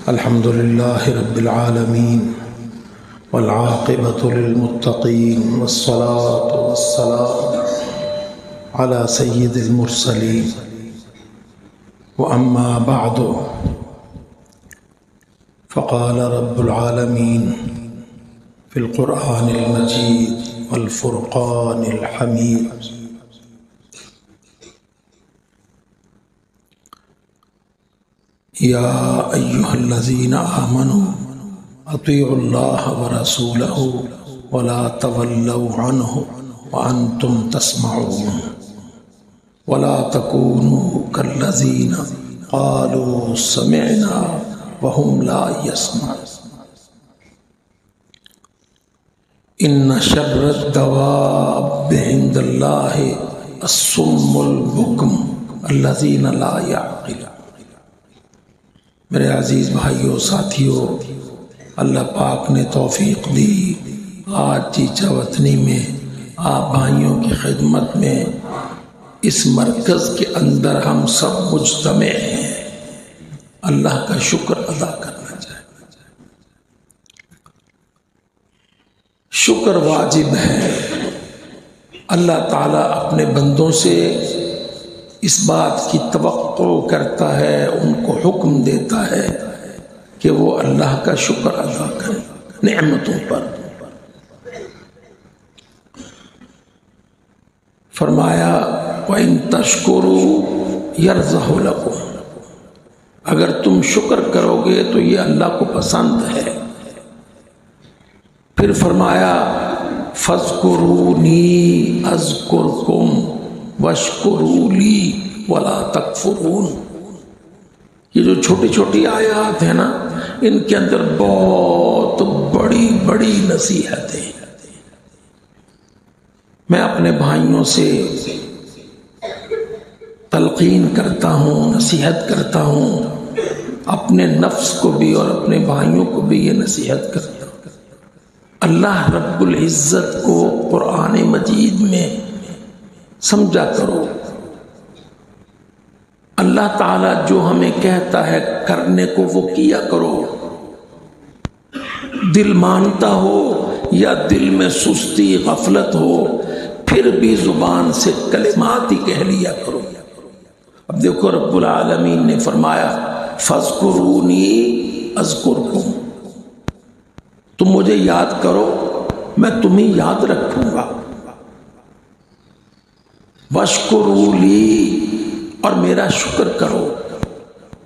الحمد لله رب العالمين والعاقبة للمتقين والصلاة والسلام على سيد المرسلين وأما بعد فقال رب العالمين في القرآن المجيد والفرقان الحميد يا أيها الذين آمنوا أطيعوا الله ورسوله ولا تولوا عنه وأنتم تسمعون ولا تكونوا كالذين قالوا سمعنا وهم لا يسمعون إن شر الدواب عند الله الصم البكم الذين لا يعقلون۔ میرے عزیز بھائیوں ساتھیوں، اللہ پاک نے توفیق دی آج چیچا وطنی میں آپ بھائیوں کی خدمت میں اس مرکز کے اندر ہم سب مجتمع ہیں، اللہ کا شکر ادا کرنا چاہیے۔ شکر واجب ہے۔ اللہ تعالیٰ اپنے بندوں سے اس بات کی توقع کرتا ہے، ان کو حکم دیتا ہے کہ وہ اللہ کا شکر ادا کریں نعمتوں پر۔ فرمایا وَإِن تَشْكُرُوا يَرْضَهُ لَكُمْ، اگر تم شکر کرو گے تو یہ اللہ کو پسند ہے۔ پھر فرمایا فَاذْكُرُونِي أَذْكُرْكُمْ وَاشْكُرُوا لِي وَلَا تَكْفُرُونَ۔ یہ جو چھوٹی چھوٹی آیات ہیں نا، ان کے اندر بہت بڑی بڑی نصیحتیں۔ میں اپنے بھائیوں سے تلقین کرتا ہوں، نصیحت کرتا ہوں، اپنے نفس کو بھی اور اپنے بھائیوں کو بھی یہ نصیحت کرتا ہوں۔ اللہ رب العزت کو قرآن مجید میں سمجھا کرو۔ اللہ تعالیٰ جو ہمیں کہتا ہے کرنے کو وہ کیا کرو، دل مانتا ہو یا دل میں سستی غفلت ہو، پھر بھی زبان سے کلمات ہی کہہ لیا کرو۔ اب دیکھو رب العالمین نے فرمایا فَاذْكُرُونِي أَذْكُرْكُمْ، تم مجھے یاد کرو میں تمہیں یاد رکھوں گا۔ وَاشْكُرُوا لِي، اور میرا شکر کرو۔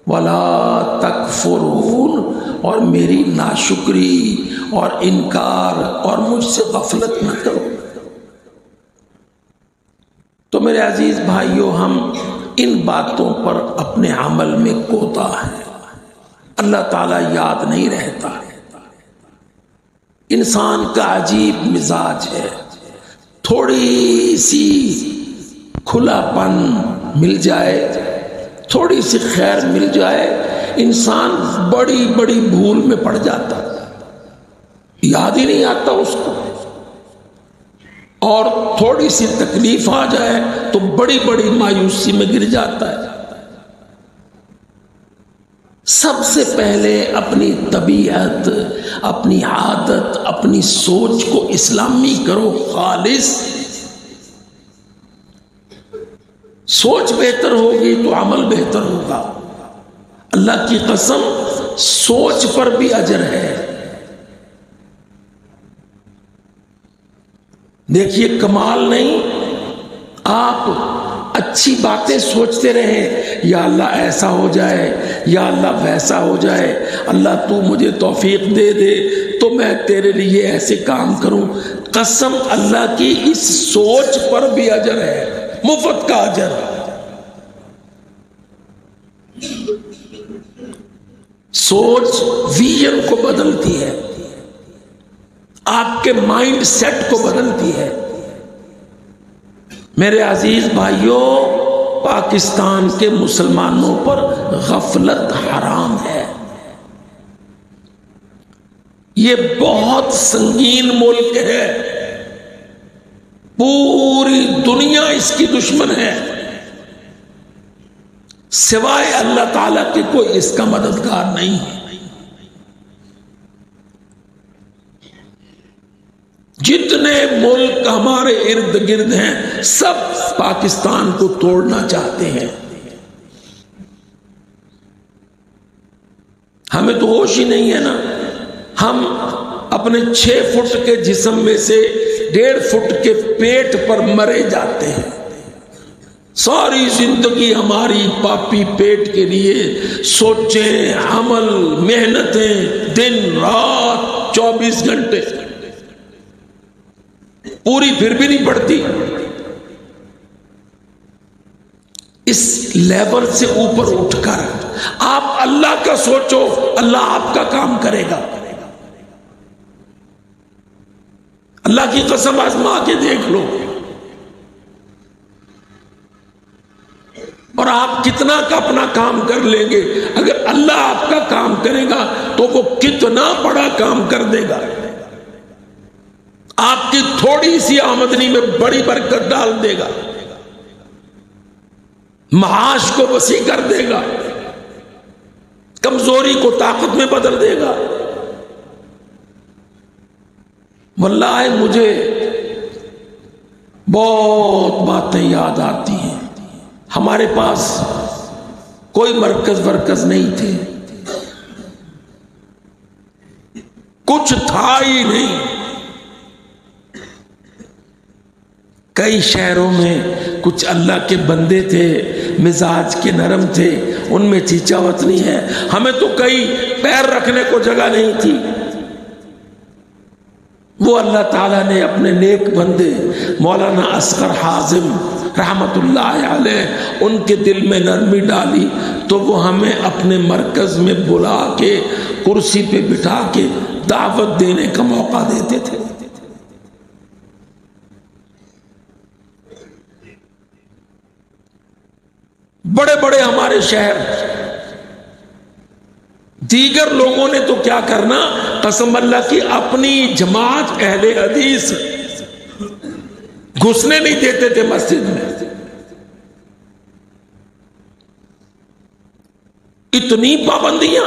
وَلَا تَكْفُرُونَ، اور میری ناشکری اور انکار اور مجھ سے غفلت نہ کرو۔ تو میرے عزیز بھائیوں، ہم ان باتوں پر اپنے عمل میں کوتاہ ہیں۔ اللہ تعالیٰ یاد نہیں رہتا۔ انسان کا عجیب مزاج ہے، تھوڑی سی کھلا پن مل جائے، تھوڑی سی خیر مل جائے، انسان بڑی بڑی بھول میں پڑ جاتا، یاد ہی نہیں آتا اس کو، اور تھوڑی سی تکلیف آ جائے تو بڑی بڑی مایوسی میں گر جاتا ہے۔ سب سے پہلے اپنی طبیعت، اپنی عادت، اپنی سوچ کو اسلامی کرو، خالص۔ سوچ بہتر ہوگی تو عمل بہتر ہوگا۔ اللہ کی قسم سوچ پر بھی اجر ہے۔ دیکھیے کمال نہیں، آپ اچھی باتیں سوچتے رہیں، یا اللہ ایسا ہو جائے، یا اللہ ویسا ہو جائے، اللہ تو مجھے توفیق دے دے تو میں تیرے لیے ایسے کام کروں۔ قسم اللہ کی اس سوچ پر بھی اجر ہے، مفت کا اجر۔ سوچ ویژن کو بدلتی ہے، آپ کے مائنڈ سیٹ کو بدلتی ہے۔ میرے عزیز بھائیوں، پاکستان کے مسلمانوں پر غفلت حرام ہے۔ یہ بہت سنگین ملک ہے، پوری دنیا اس کی دشمن ہے، سوائے اللہ تعالیٰ کے کوئی اس کا مددگار نہیں ہے۔ جتنے ملک ہمارے ارد گرد ہیں سب پاکستان کو توڑنا چاہتے ہیں. ہمیں تو ہوش ہی نہیں ہے نا. ہم اپنے 6 فٹ کے جسم میں سے 1.5 فٹ کے پیٹ پر مرے جاتے ہیں. ساری زندگی ہماری پاپی پیٹ کے لیے سوچیں، عمل، محنتیں، دن رات 24 گھنٹے پوری پھر بھی نہیں پڑتی. اس لیول سے اوپر اٹھ کر آپ اللہ کا سوچو، اللہ آپ کا کام کرے گا. اللہ کی قسم آزما کے دیکھ لو. اور آپ کتنا کا اپنا کام کر لیں گے، اگر اللہ آپ کا کام کرے گا تو وہ کتنا بڑا کام کر دے گا. آپ کی تھوڑی سی آمدنی میں بڑی برکت ڈال دے گا، معاش کو وسیع کر دے گا، کمزوری کو طاقت میں بدل دے گا. واللہ مجھے بہت باتیں یاد آتی ہیں. ہمارے پاس کوئی مرکز نہیں تھے، کچھ تھا ہی نہیں. کئی شہروں میں کچھ اللہ کے بندے تھے، مزاج کے نرم تھے، ان میں چیچاوت نہیں ہے. ہمیں تو کئی پیر رکھنے کو جگہ نہیں تھی. وہ اللہ تعالیٰ نے اپنے نیک بندے مولانا اصغر حازم رحمت اللہ علیہ ان کے دل میں نرمی ڈالی تو وہ ہمیں اپنے مرکز میں بلا کے کرسی پہ بٹھا کے دعوت دینے کا موقع دیتے تھے. بڑے بڑے ہمارے شہر، دیگر لوگوں نے تو کیا کرنا، قسم اللہ کی اپنی جماعت اہل حدیث گھسنے نہیں دیتے تھے مسجد میں. اتنی پابندیاں.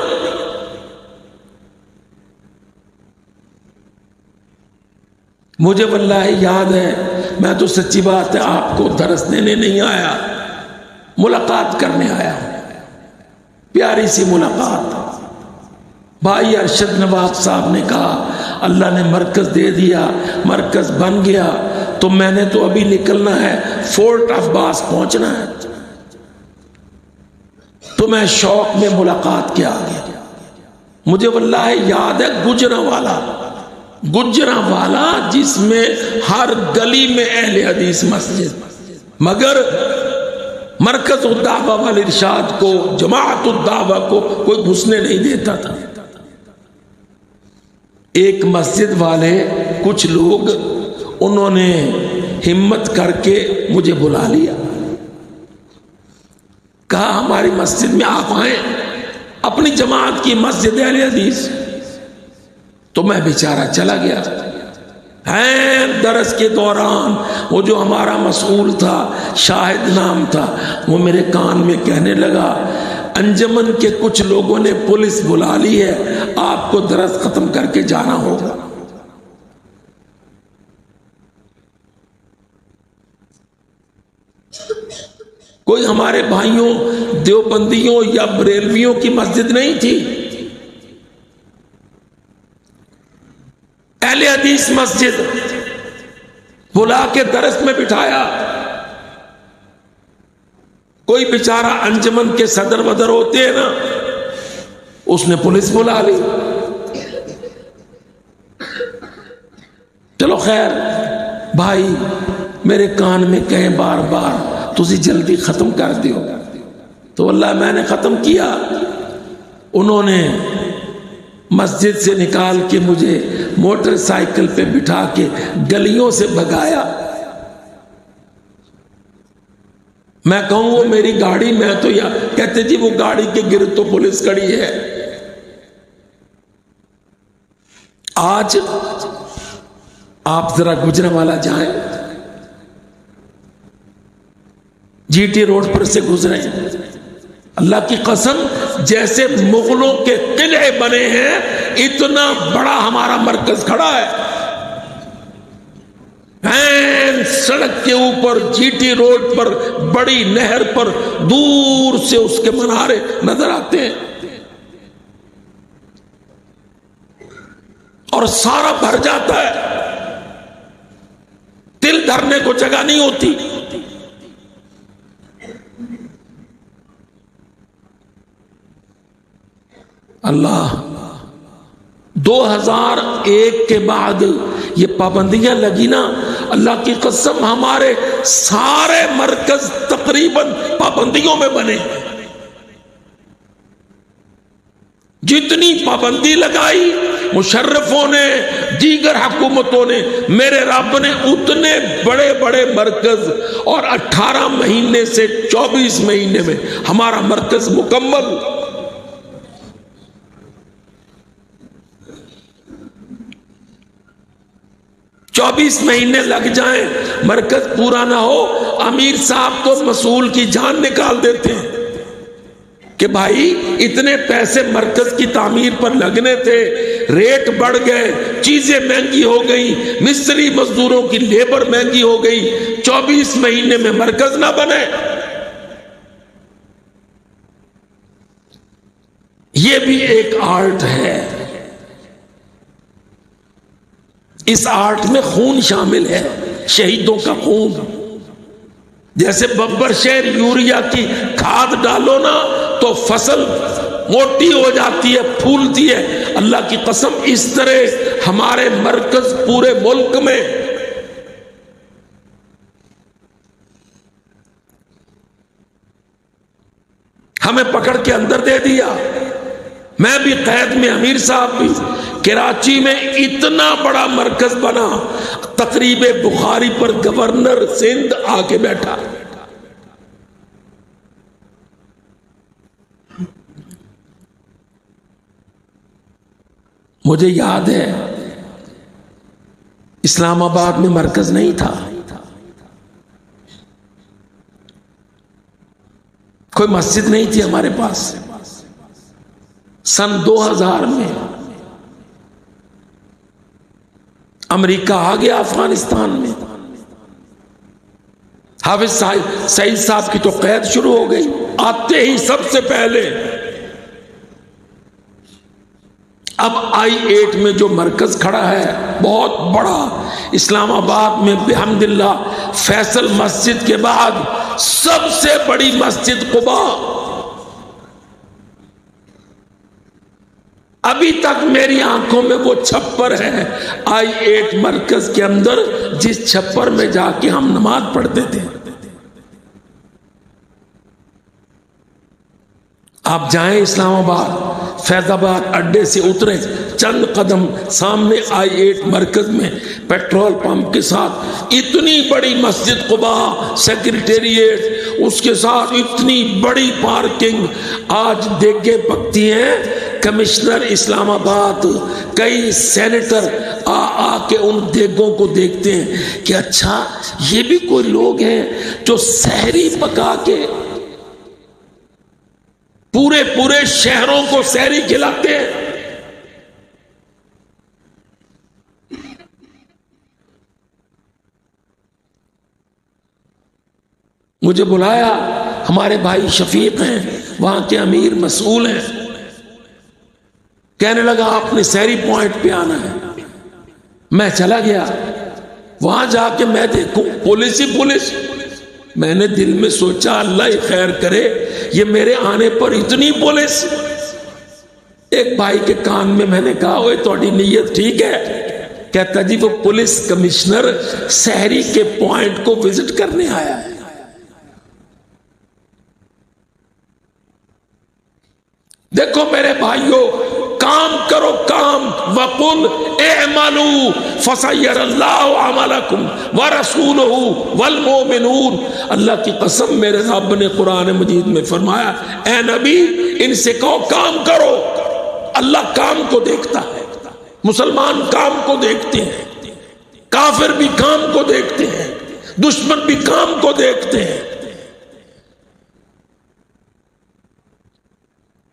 مجھے واللہ یاد ہے، میں تو سچی بات ہے آپ کو درس دینے نہیں آیا، ملاقات کرنے آیا ہوں. پیاری سی ملاقات. بھائی ارشد نواب صاحب نے کہا اللہ نے مرکز دے دیا، مرکز بن گیا تو میں نے تو ابھی نکلنا ہے، فورٹ آف باس پہنچنا ہے. تو میں شوق میں ملاقات کے آ گیا. مجھے واللہ یاد ہے گجرانوالہ جس میں ہر گلی میں اہل حدیث مسجد، مگر مرکز الدعوہ والارشاد کو، جماعت الدعوہ کو کوئی گھسنے نہیں دیتا تھا. ایک مسجد والے کچھ لوگ انہوں نے ہمت کر کے مجھے بلا لیا، کہا ہماری مسجد میں آپ آئیں، اپنی جماعت کی مسجد اہل حدیث. تو میں بیچارہ چلا گیا. درس کے دوران وہ جو ہمارا مسئول تھا، شاہد نام تھا، وہ میرے کان میں کہنے لگا انجمن کے کچھ لوگوں نے پولیس بلا لی ہے، آپ کو درس ختم کر کے جانا ہوگا. کوئی ہمارے بھائیوں دیوبندیوں یا بریلویوں کی مسجد نہیں تھی، اہل حدیث مسجد بلا کے درس میں بٹھایا. کوئی بیچارہ انجمن کے صدر ودر ہوتے ہیں نا، اس نے پولیس بلا لی. چلو خیر، بھائی میرے کان میں کہیں بار بار تسی جلدی ختم کر دیو. تو واللہ میں نے ختم کیا. انہوں نے مسجد سے نکال کے مجھے موٹر سائیکل پہ بٹھا کے گلیوں سے بھگایا. میں کہوں وہ میری گاڑی، میں تو یا کہتے جی وہ گاڑی کے گرد تو پولیس کھڑی ہے. آج آپ ذرا گجرانوالہ جائیں، جی ٹی روڈ پر سے گزرے، اللہ کی قسم جیسے مغلوں کے قلعے بنے ہیں اتنا بڑا ہمارا مرکز کھڑا ہے. این سڑک کے اوپر جی ٹی روڈ پر بڑی نہر پر دور سے اس کے منارے نظر آتے ہیں، اور سارا بھر جاتا ہے، دل دھرنے کو جگہ نہیں ہوتی۔ اللہ 2001 کے بعد یہ پابندیاں لگی نا، اللہ کی قسم ہمارے سارے مرکز تقریباً پابندیوں میں بنے۔ جتنی پابندی لگائی مشرفوں نے، دیگر حکومتوں نے، میرے رب نے اتنے بڑے بڑے مرکز، اور 18 مہینے سے 24 مہینے میں ہمارا مرکز مکمل۔ 24 مہینے لگ جائیں مرکز پورا نہ ہو، امیر صاحب تو مسئول کی جان نکال دیتے ہیں کہ بھائی اتنے پیسے مرکز کی تعمیر پر لگنے تھے، ریٹ بڑھ گئے، چیزیں مہنگی ہو گئی، مستری مزدوروں کی لیبر مہنگی ہو گئی، 24 مہینے میں مرکز نہ بنے۔ یہ بھی ایک آرٹ ہے، اس آرٹ میں خون شامل ہے، شہیدوں کا خون۔ جیسے ببر شیر یوریا کی کھاد ڈالو نا تو فصل موٹی ہو جاتی ہے، پھولتی ہے، اللہ کی قسم اس طرح ہمارے مرکز پورے ملک میں ہمیں پکڑ کے اندر دے دیا۔ میں بھی قید میں، امیر صاحب بھی، کراچی میں اتنا بڑا مرکز بنا، تقریب بخاری پر گورنر سندھ آ کے بیٹھا۔ مجھے یاد ہے اسلام آباد میں مرکز نہیں تھا، کوئی مسجد نہیں تھی ہمارے پاس۔ سن 2000 میں امریکہ آ گیا افغانستان میں، حافظ سعید صاحب کی تو قید شروع ہو گئی۔ آتے ہی سب سے پہلے اب I-8 میں جو مرکز کھڑا ہے بہت بڑا، اسلام آباد میں بحمد اللہ فیصل مسجد کے بعد سب سے بڑی مسجد قباء۔ ابھی تک میری آنکھوں میں وہ چھپر ہے I-8 مرکز کے اندر، جس چھپر میں جا کے ہم نماز پڑھتے تھے۔ آپ جائیں اسلام آباد، فیض آباد اڈے سے اتریں، چند قدم سامنے I-8 مرکز میں پیٹرول پمپ کے ساتھ اتنی بڑی مسجد قباء، سیکریٹریٹ، اس کے ساتھ اتنی بڑی پارکنگ۔ آج دیگیں پکتی ہیں، کمشنر اسلام آباد، کئی سینیٹر آ کے ان دیگوں کو دیکھتے ہیں کہ اچھا یہ بھی کوئی لوگ ہیں جو سحری پکا کے پورے شہروں کو سحری کھلاتے ہیں۔ مجھے بلایا، ہمارے بھائی شفیق ہیں وہاں کے امیر مسئول ہیں، کہنے لگا آپ نے سحری پوائنٹ پہ آنا ہے۔ میں چلا گیا، وہاں جا کے میں دیکھوں پولیس ہی پولیس۔ میں نے دل میں سوچا اللہ ہی خیر کرے، یہ میرے آنے پر اتنی پولیس۔ ایک بھائی کے کان میں نے کہا اوے تہاڈی نیت ٹھیک ہے؟ کہتا جی وہ پولیس کمشنر سحری کے پوائنٹ کو وزٹ کرنے آیا ہے۔ دیکھو میرے بھائیوں، کام کرو کام، وَقُلْ اعْمَلُوا فَسَيَّرَ اللَّهُ عَمَلَكُمْ وَرَسُولُهُ وَالْمُؤْمِنُونَ۔ اللہ کی قسم میرے رب نے قرآن مجید میں فرمایا اے نبی ان سے کہو کام کرو۔ اللہ کام کو دیکھتا ہے، مسلمان کام کو دیکھتے ہیں، کافر بھی کام کو دیکھتے ہیں، دشمن بھی کام کو دیکھتے ہیں۔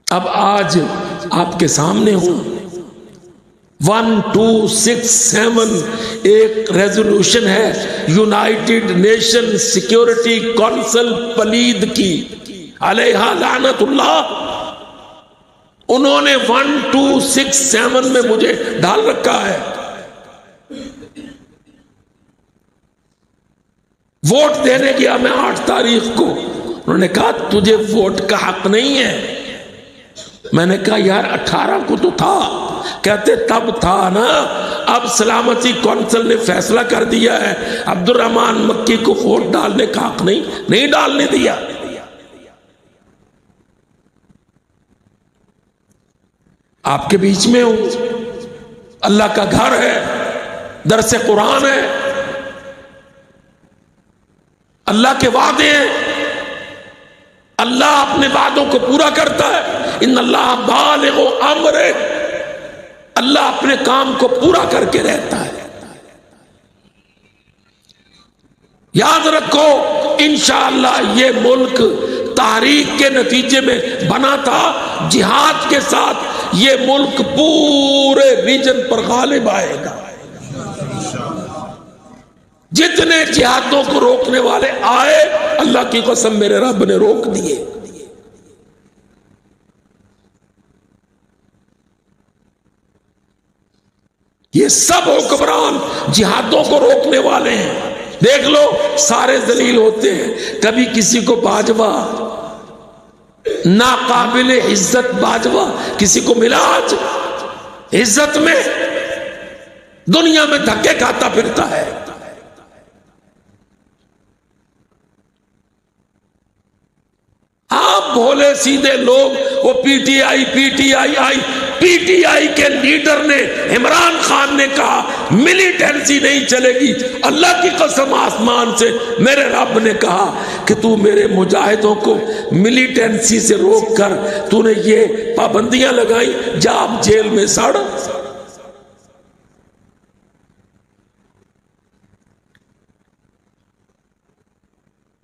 اب آج آپ کے سامنے ہوں، 1267 ایک ریزولوشن ہے یونائٹڈ نیشن سیکیورٹی کونسل پلید کی علیہ لعنت اللہ. انہوں نے 1267 میں مجھے ڈال رکھا ہے. ووٹ دینے گیا میں 8 تاریخ کو. انہوں نے کہا تجھے ووٹ کا حق نہیں ہے. میں نے کہا یار 18 کو تو تھا. کہتے تب تھا نا, اب سلامتی کونسل نے فیصلہ کر دیا ہے عبد الرحمان مکی کو ووٹ ڈالنے کا حق نہیں ڈالنے دیا. آپ کے بیچ میں ہوں, اللہ کا گھر ہے, درس قرآن ہے, اللہ کے وعدے ہیں, اللہ اپنے وعدوں کو پورا کرتا ہے. ان اللہ بالغ امرہ, اللہ اپنے کام کو پورا کر کے رہتا ہے. یاد رکھو انشاءاللہ یہ ملک تحریک کے نتیجے میں بنا تھا. جہاد کے ساتھ یہ ملک پورے ریجن پر غالب آئے گا. جتنے جہادوں کو روکنے والے آئے اللہ کی قسم میرے رب نے روک دیے. یہ سب حکمران جہادوں کو روکنے والے ہیں. دیکھ لو سارے ذلیل ہوتے ہیں. کبھی کسی کو باجوہ ناقابل عزت باجوہ کسی کو ملا آج عزت میں, دنیا میں دھکے کھاتا پھرتا ہے. آپ بھولے سیدھے لوگ, وہ پی ٹی آئی کے لیڈر نے عمران خان نے کہا ملیٹنسی نہیں چلے گی. اللہ کی قسم آسمان سے میرے رب نے کہا کہ تو میرے مجاہدوں کو ملیٹنسی سے روک کر تو نے یہ پابندیاں لگائی, جا آپ جیل میں سڑ.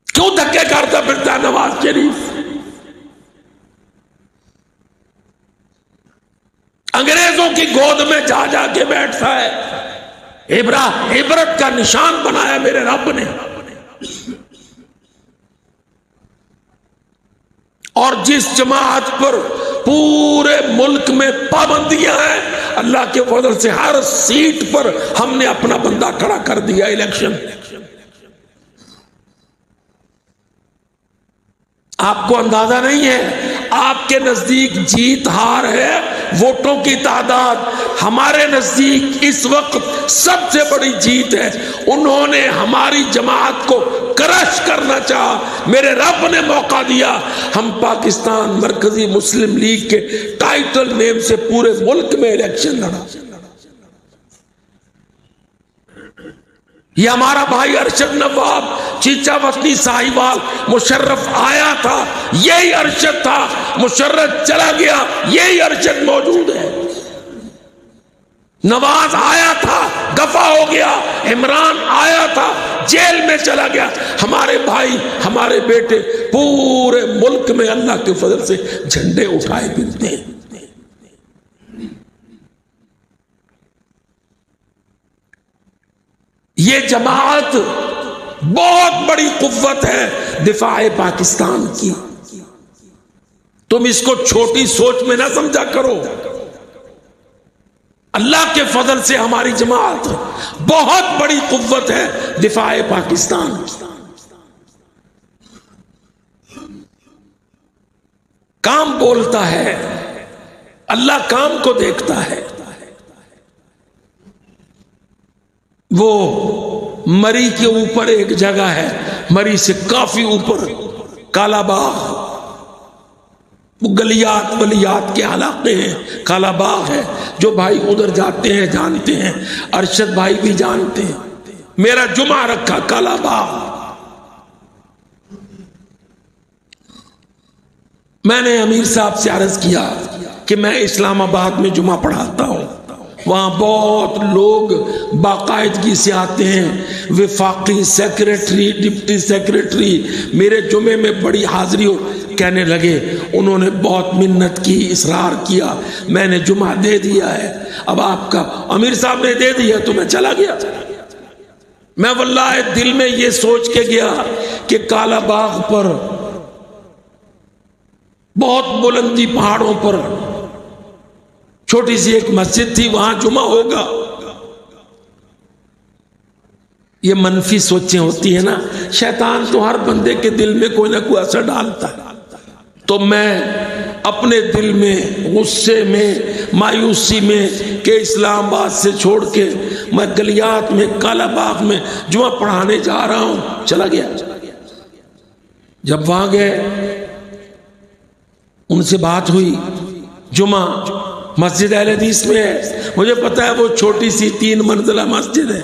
کیوں دھکے کرتا پھرتا ہے نواز شریف؟ انگریزوں کی گود میں جا جا کے بیٹھتا ہے. عبرت کا نشان بنایا میرے رب نے. اور جس جماعت پر پورے ملک میں پابندیاں ہیں, اللہ کے فضل سے ہر سیٹ پر ہم نے اپنا بندہ کھڑا کر دیا. الیکشن آپ کو اندازہ نہیں ہے, آپ کے نزدیک جیت ہار ہے ووٹوں کی تعداد, ہمارے نزدیک اس وقت سب سے بڑی جیت ہے. انہوں نے ہماری جماعت کو کرش کرنا چاہا, میرے رب نے موقع دیا. ہم پاکستان مرکزی مسلم لیگ کے ٹائٹل نیم سے پورے ملک میں الیکشن لڑا. یہ ہمارا بھائی ارشد نواب چیچا وطنی ساہیوال, مشرف آیا تھا یہی ارشد تھا, مشرف چلا گیا یہی ارشد موجود ہے. نواز آیا تھا گفا ہو گیا, عمران آیا تھا جیل میں چلا گیا. ہمارے بھائی ہمارے بیٹے پورے ملک میں اللہ کے فضل سے جھنڈے اٹھائے پھرتے ہیں. یہ جماعت بہت بڑی قوت ہے دفاع پاکستان کی. تم اس کو چھوٹی سوچ میں نہ سمجھا کرو. اللہ کے فضل سے ہماری جماعت بہت بڑی قوت ہے دفاع پاکستان کی. کام بولتا ہے, اللہ کام کو دیکھتا ہے. وہ مری کے اوپر ایک جگہ ہے, مری سے کافی اوپر کالا باغ, وہ گلیات ولیات کے علاقے ہیں, کالا باغ ہے. جو بھائی ادھر جاتے ہیں جانتے ہیں, ارشد بھائی بھی جانتے ہیں. میرا جمعہ رکھا کالا باغ. میں نے امیر صاحب سے عرض کیا کہ میں اسلام آباد میں جمعہ پڑھاتا ہوں, وہاں بہت لوگ باقاعدگی سے آتے ہیں, وفاقی سیکریٹری, ڈپٹی سیکریٹری, میرے جمعے میں بڑی حاضری ہو. کہنے لگے انہوں نے بہت منت کی، اصرار کیا، میں نے جمعہ دے دیا ہے، اب آپ کا امیر صاحب نے دے دیا تو میں چلا گیا۔ میں واللہ دل میں یہ سوچ کے گیا کہ کالا باغ پر بہت بلندی پہاڑوں پر چھوٹی سی ایک مسجد تھی، وہاں جمعہ ہوگا۔ یہ منفی سوچیں ہوتی ہیں نا، شیطان تو ہر بندے کے دل میں کوئی نہ کوئی اثر ڈالتا ہے۔ تو میں اپنے دل میں غصے میں، مایوسی میں کہ اسلام آباد سے چھوڑ کے میں گلیات میں کالا باغ میں جمعہ پڑھانے جا رہا ہوں، چلا گیا۔ جب وہاں گئے ان سے بات ہوئی، جمعہ مسجد اہل حدیث میں ہے، مجھے پتا ہے وہ چھوٹی سی 3 منزلہ مسجد ہے،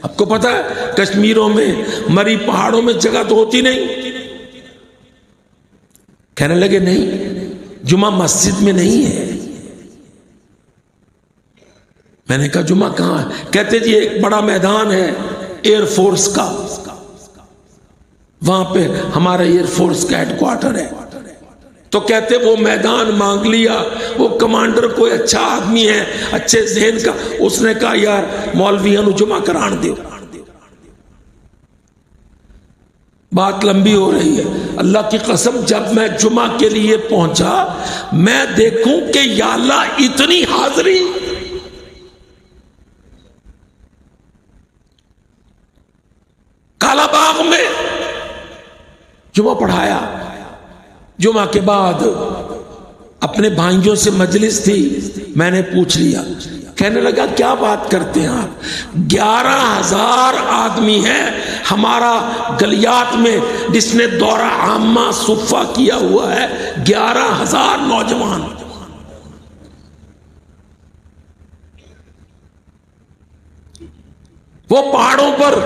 آپ کو پتا ہے کشمیروں میں مری پہاڑوں میں جگہ تو ہوتی نہیں۔ کہنے لگے نہیں، جمعہ مسجد میں نہیں ہے۔ میں نے کہا جمعہ کہاں ہے؟ کہتے جی ایک بڑا میدان ہے ایئر فورس کا، وہاں پہ ہمارا ایئر فورس کا ہیڈ کوارٹر ہے۔ تو کہتے وہ میدان مانگ لیا، وہ کمانڈر کوئی اچھا آدمی ہے، اچھے ذہن کا، اس نے کہا یار مولویوں نو جمعہ کران دیو۔ بات لمبی ہو رہی ہے، اللہ کی قسم جب میں جمعہ کے لیے پہنچا میں دیکھوں کہ یا اللہ اتنی حاضری، کالا باغ میں جمعہ پڑھایا۔ جمعہ کے بعد اپنے بھائیوں سے مجلس تھی، میں نے پوچھ لیا، کہنے لگا کیا بات کرتے ہیں آپ؟ 11,000 آدمی ہیں ہمارا گلیات میں جس نے دورہ عامہ صفہ کیا ہوا ہے، 11,000 نوجوان۔ وہ پہاڑوں پر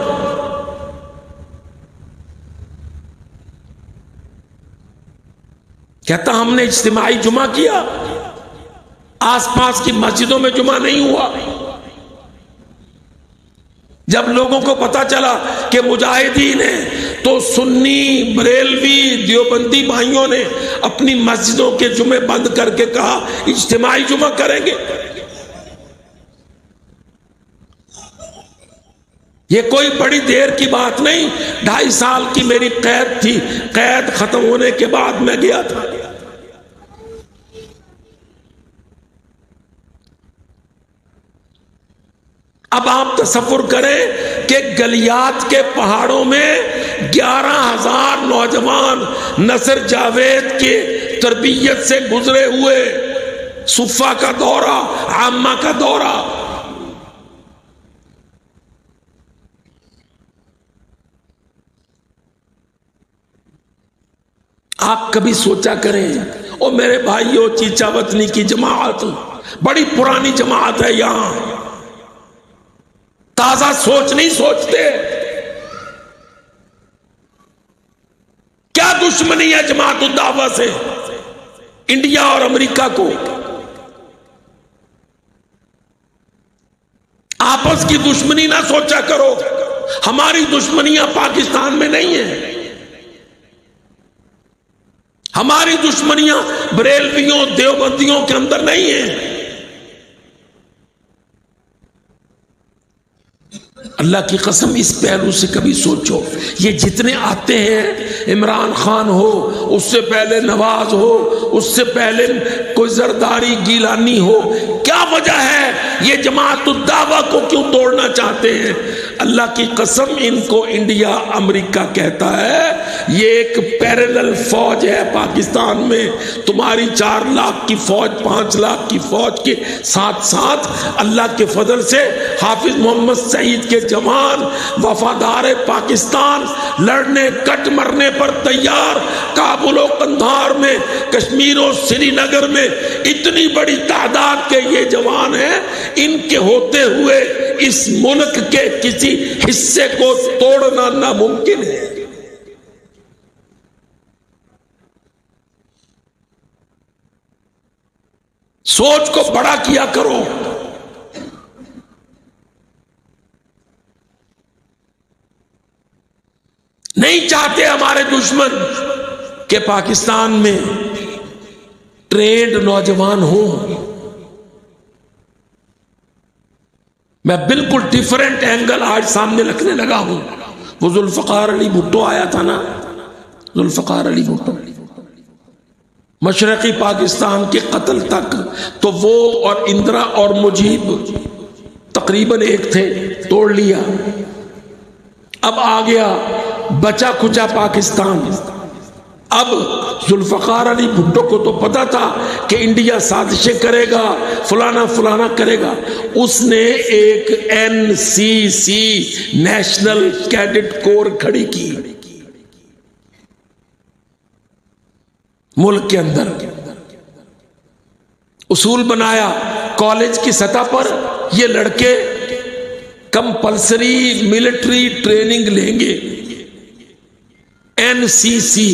کہتا ہم نے اجتماعی جمعہ کیا، آس پاس کی مسجدوں میں جمعہ نہیں ہوا۔ جب لوگوں کو پتا چلا کہ مجاہدین ہیں تو سنی، بریلوی، دیوبندی بھائیوں نے اپنی مسجدوں کے جمعے بند کر کے کہا اجتماعی جمعہ کریں گے۔ یہ کوئی بڑی دیر کی بات نہیں، 2.5 سال کی میری قید تھی، قید ختم ہونے کے بعد میں گیا تھا۔ اب آپ تصور کریں کہ گلیات کے پہاڑوں میں 11,000 نوجوان نصر جاوید کے تربیت سے گزرے ہوئے، صفہ کا دورہ، عامہ کا دورہ۔ آپ کبھی سوچا کریں، او میرے بھائیوں، چیچا وطنی کی جماعت بڑی پرانی جماعت ہے، یہاں تازہ سوچ نہیں سوچتے۔ کیا دشمنی ہے جماعت الدعوہ سے انڈیا اور امریکہ کو؟ آپس کی دشمنی نہ سوچا کرو، ہماری دشمنیاں پاکستان میں نہیں ہیں، ہماری دشمنیاں بریلویوں، دیوبندیوں کے اندر نہیں ہیں۔ اللہ کی قسم اس پہلو سے کبھی سوچو، یہ جتنے آتے ہیں، عمران خان ہو، اس سے پہلے نواز ہو، اس سے پہلے کوئی زرداری، گیلانی ہو، کیا وجہ ہے یہ جماعت الدعوہ کو کیوں توڑنا چاہتے ہیں؟ اللہ کی قسم ان کو انڈیا، امریکہ کہتا ہے یہ ایک پیرلل فوج ہے پاکستان میں، تمہاری 4 لاکھ کی فوج، 5 لاکھ کی فوج کے ساتھ ساتھ اللہ کے فضل سے حافظ محمد سعید کے جوان وفادار پاکستان، لڑنے کٹ مرنے پر تیار، کابل و قندھار میں، کشمیر و سری نگر میں اتنی بڑی تعداد کے یہ جوان ہیں، ان کے ہوتے ہوئے اس ملک کے کسی حصے کو توڑنا ناممکن ہے۔ سوچ کو بڑا کیا کرو۔ نہیں چاہتے ہمارے دشمن کہ پاکستان میں ٹرینڈ نوجوان ہوں، میں بالکل ڈیفرنٹ اینگل آج سامنے رکھنے لگا ہوں۔ وہ ذوالفقار علی بھٹو آیا تھا نا، ذوالفقار علی بھٹو، مشرقی پاکستان کے قتل تک تو وہ اور اندرا اور مجیب تقریباً ایک تھے، توڑ لیا۔ اب آ گیا بچا کھچا پاکستان۔ اب ذوالفقار علی بھٹو کو تو پتا تھا کہ انڈیا سازشیں کرے گا، فلانا فلانا کرے گا۔ اس نے ایک NCC نیشنل کیڈٹ کور کھڑی کی ملک کے اندر، اصول بنایا کالج کی سطح پر یہ لڑکے کمپلسری ملٹری ٹریننگ لیں گے، NCC۔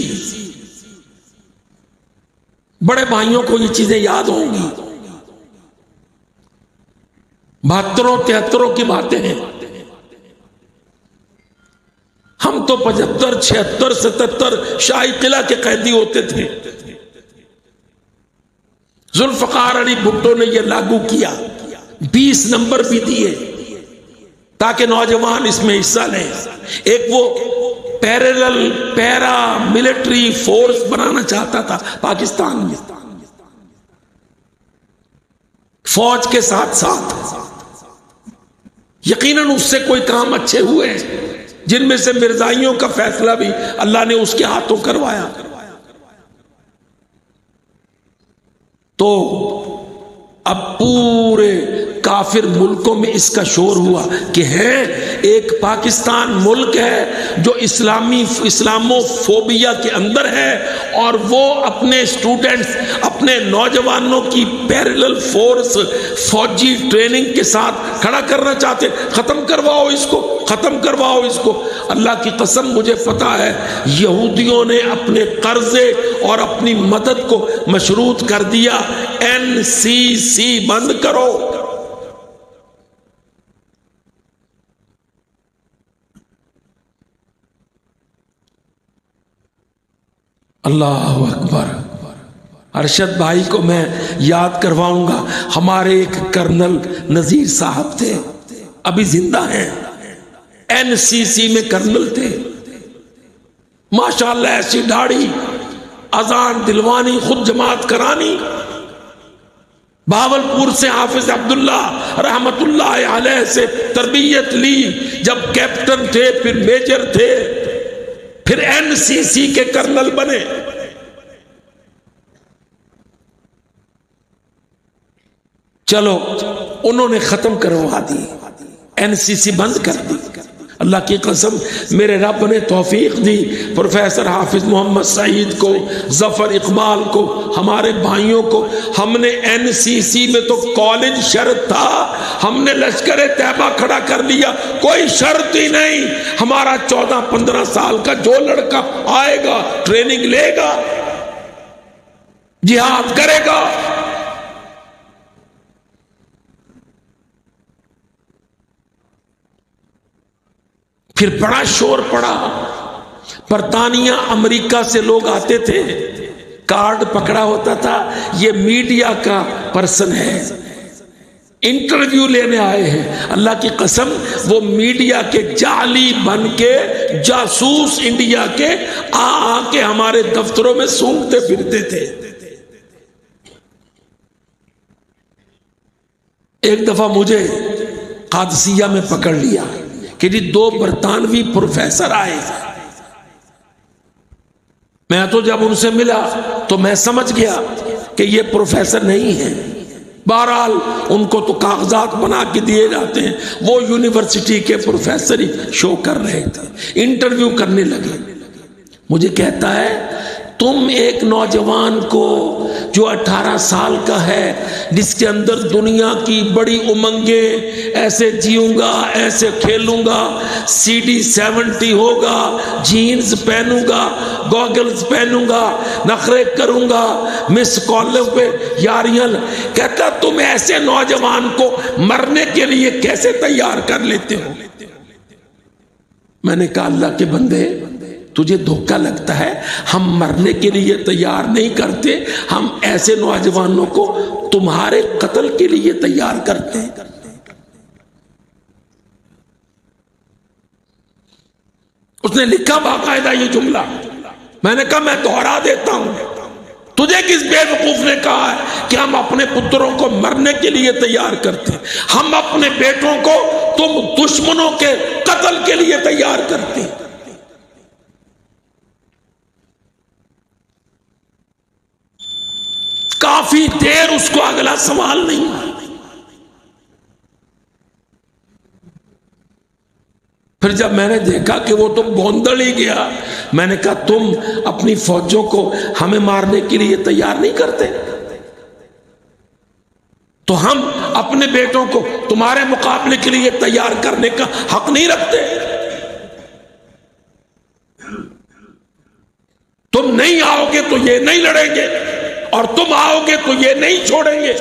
بڑے بھائیوں کو یہ چیزیں یاد ہوں گی، 72-73 کی باتیں ہیں۔ ہم تو 75 76 77 شاہی قلعہ کے قیدی ہوتے تھے۔ ذوالفقار علی بھٹو نے یہ لاگو کیا، 20 نمبر بھی دیے تاکہ نوجوان اس میں حصہ لیں۔ ایک وہ پیرالل پیرا ملٹری فورس بنانا چاہتا تھا پاکستان میں، فوج کے ساتھ ساتھ۔ یقیناً اس سے کوئی کام اچھے ہوئے ہیں، جن میں سے مرزائیوں کا فیصلہ بھی اللہ نے اس کے ہاتھوں کروایا۔ تو اب پورے کافر ملکوں میں اس کا شور ہوا کہ ہے ایک پاکستان ملک ہے جو اسلامو فوبیا کے اندر ہے، اور وہ اپنے اسٹوڈنٹس، اپنے نوجوانوں کی پیرلل فورس فوجی ٹریننگ کے ساتھ کھڑا کرنا چاہتے۔ ختم کرواؤ اس کو، ختم کرواؤ اس کو۔ اللہ کی قسم مجھے پتا ہے یہودیوں نے اپنے قرضے اور اپنی مدد کو مشروط کر دیا، NCC بند کرو۔ اللہ اکبر۔ ارشد بھائی کو میں یاد کرواؤں گا، ہمارے ایک کرنل نذیر صاحب تھے، ابھی زندہ ہیں، NCC میں کرنل تھے، ماشاءاللہ ایسی داڑھی، اذان دلوانی، خود جماعت کرانی۔ بھاولپور سے حافظ عبداللہ رحمت اللہ علیہ سے تربیت لی، جب کیپٹن تھے، پھر میجر تھے، پھر NCC کے کرنل بنے۔ چلو انہوں نے ختم کروا دی، NCC بند کر دی۔ اللہ کی قسم میرے رب نے توفیق دی، پروفیسر حافظ محمد سعید کو، ظفر اقبال کو، ہمارے بھائیوں کو۔ ہم نے NCC میں تو کالج شرط تھا، ہم نے لشکر طیبہ کھڑا کر لیا، کوئی شرط ہی نہیں۔ ہمارا 14-15 سال کا جو لڑکا آئے گا، ٹریننگ لے گا، جہاد کرے گا۔ پھر بڑا شور پڑا، برطانیہ امریکہ سے لوگ آتے تھے، کارڈ پکڑا ہوتا تھا، یہ میڈیا کا پرسن ہے، انٹرویو لینے آئے ہیں۔ اللہ کی قسم وہ میڈیا کے جعلی بن کے جاسوس انڈیا کے آ کے ہمارے دفتروں میں سونگتے پھرتے تھے۔ ایک دفعہ مجھے قادسیہ میں پکڑ لیا کہ جی 2 برطانوی پروفیسر آئے۔ میں تو جب ان سے ملا تو میں سمجھ گیا کہ یہ پروفیسر نہیں ہیں، بہرحال ان کو تو کاغذات بنا کے دیے جاتے ہیں، وہ یونیورسٹی کے پروفیسر ہی شو کر رہے تھے۔ انٹرویو کرنے لگے، مجھے کہتا ہے تم ایک نوجوان کو جو 18 سال کا ہے، جس کے اندر دنیا کی بڑی امنگیں، ایسے جیوں گا، ایسے کھیلوں گا، CD70 ہوگا، جینز پہنوں گا، گوگلز پہنوں گا، نخرے کروں گا، مس کالوں پہ یاریاں، کہتا تم ایسے نوجوان کو مرنے کے لیے کیسے تیار کر لیتے ہو؟ میں نے کہا اللہ کے بندے تجھے دھوکہ لگتا ہے ہم مرنے کے لیے تیار نہیں کرتے، ہم ایسے نوجوانوں کو تمہارے قتل کے لیے تیار کرتے ہیں۔ اس نے لکھا باقاعدہ یہ جملہ، میں نے کہا میں دہرا دیتا ہوں، تجھے کس بے وقوف نے کہا ہے کہ ہم اپنے پتروں کو مرنے کے لیے تیار کرتے ہیں؟ ہم اپنے بیٹوں کو تم دشمنوں کے قتل کے لیے تیار کرتے ہیں۔ کافی دیر اس کو اگلا سوال نہیں۔ پھر جب میں نے دیکھا کہ وہ تو بوندل ہی گیا، میں نے کہا تم اپنی فوجوں کو ہمیں مارنے کے لیے تیار نہیں کرتے تو ہم اپنے بیٹوں کو تمہارے مقابلے کے لیے تیار کرنے کا حق نہیں رکھتے؟ تم نہیں آؤ گے تو یہ نہیں لڑیں گے، اور تم آؤ گے تو یہ نہیں چھوڑیں گے۔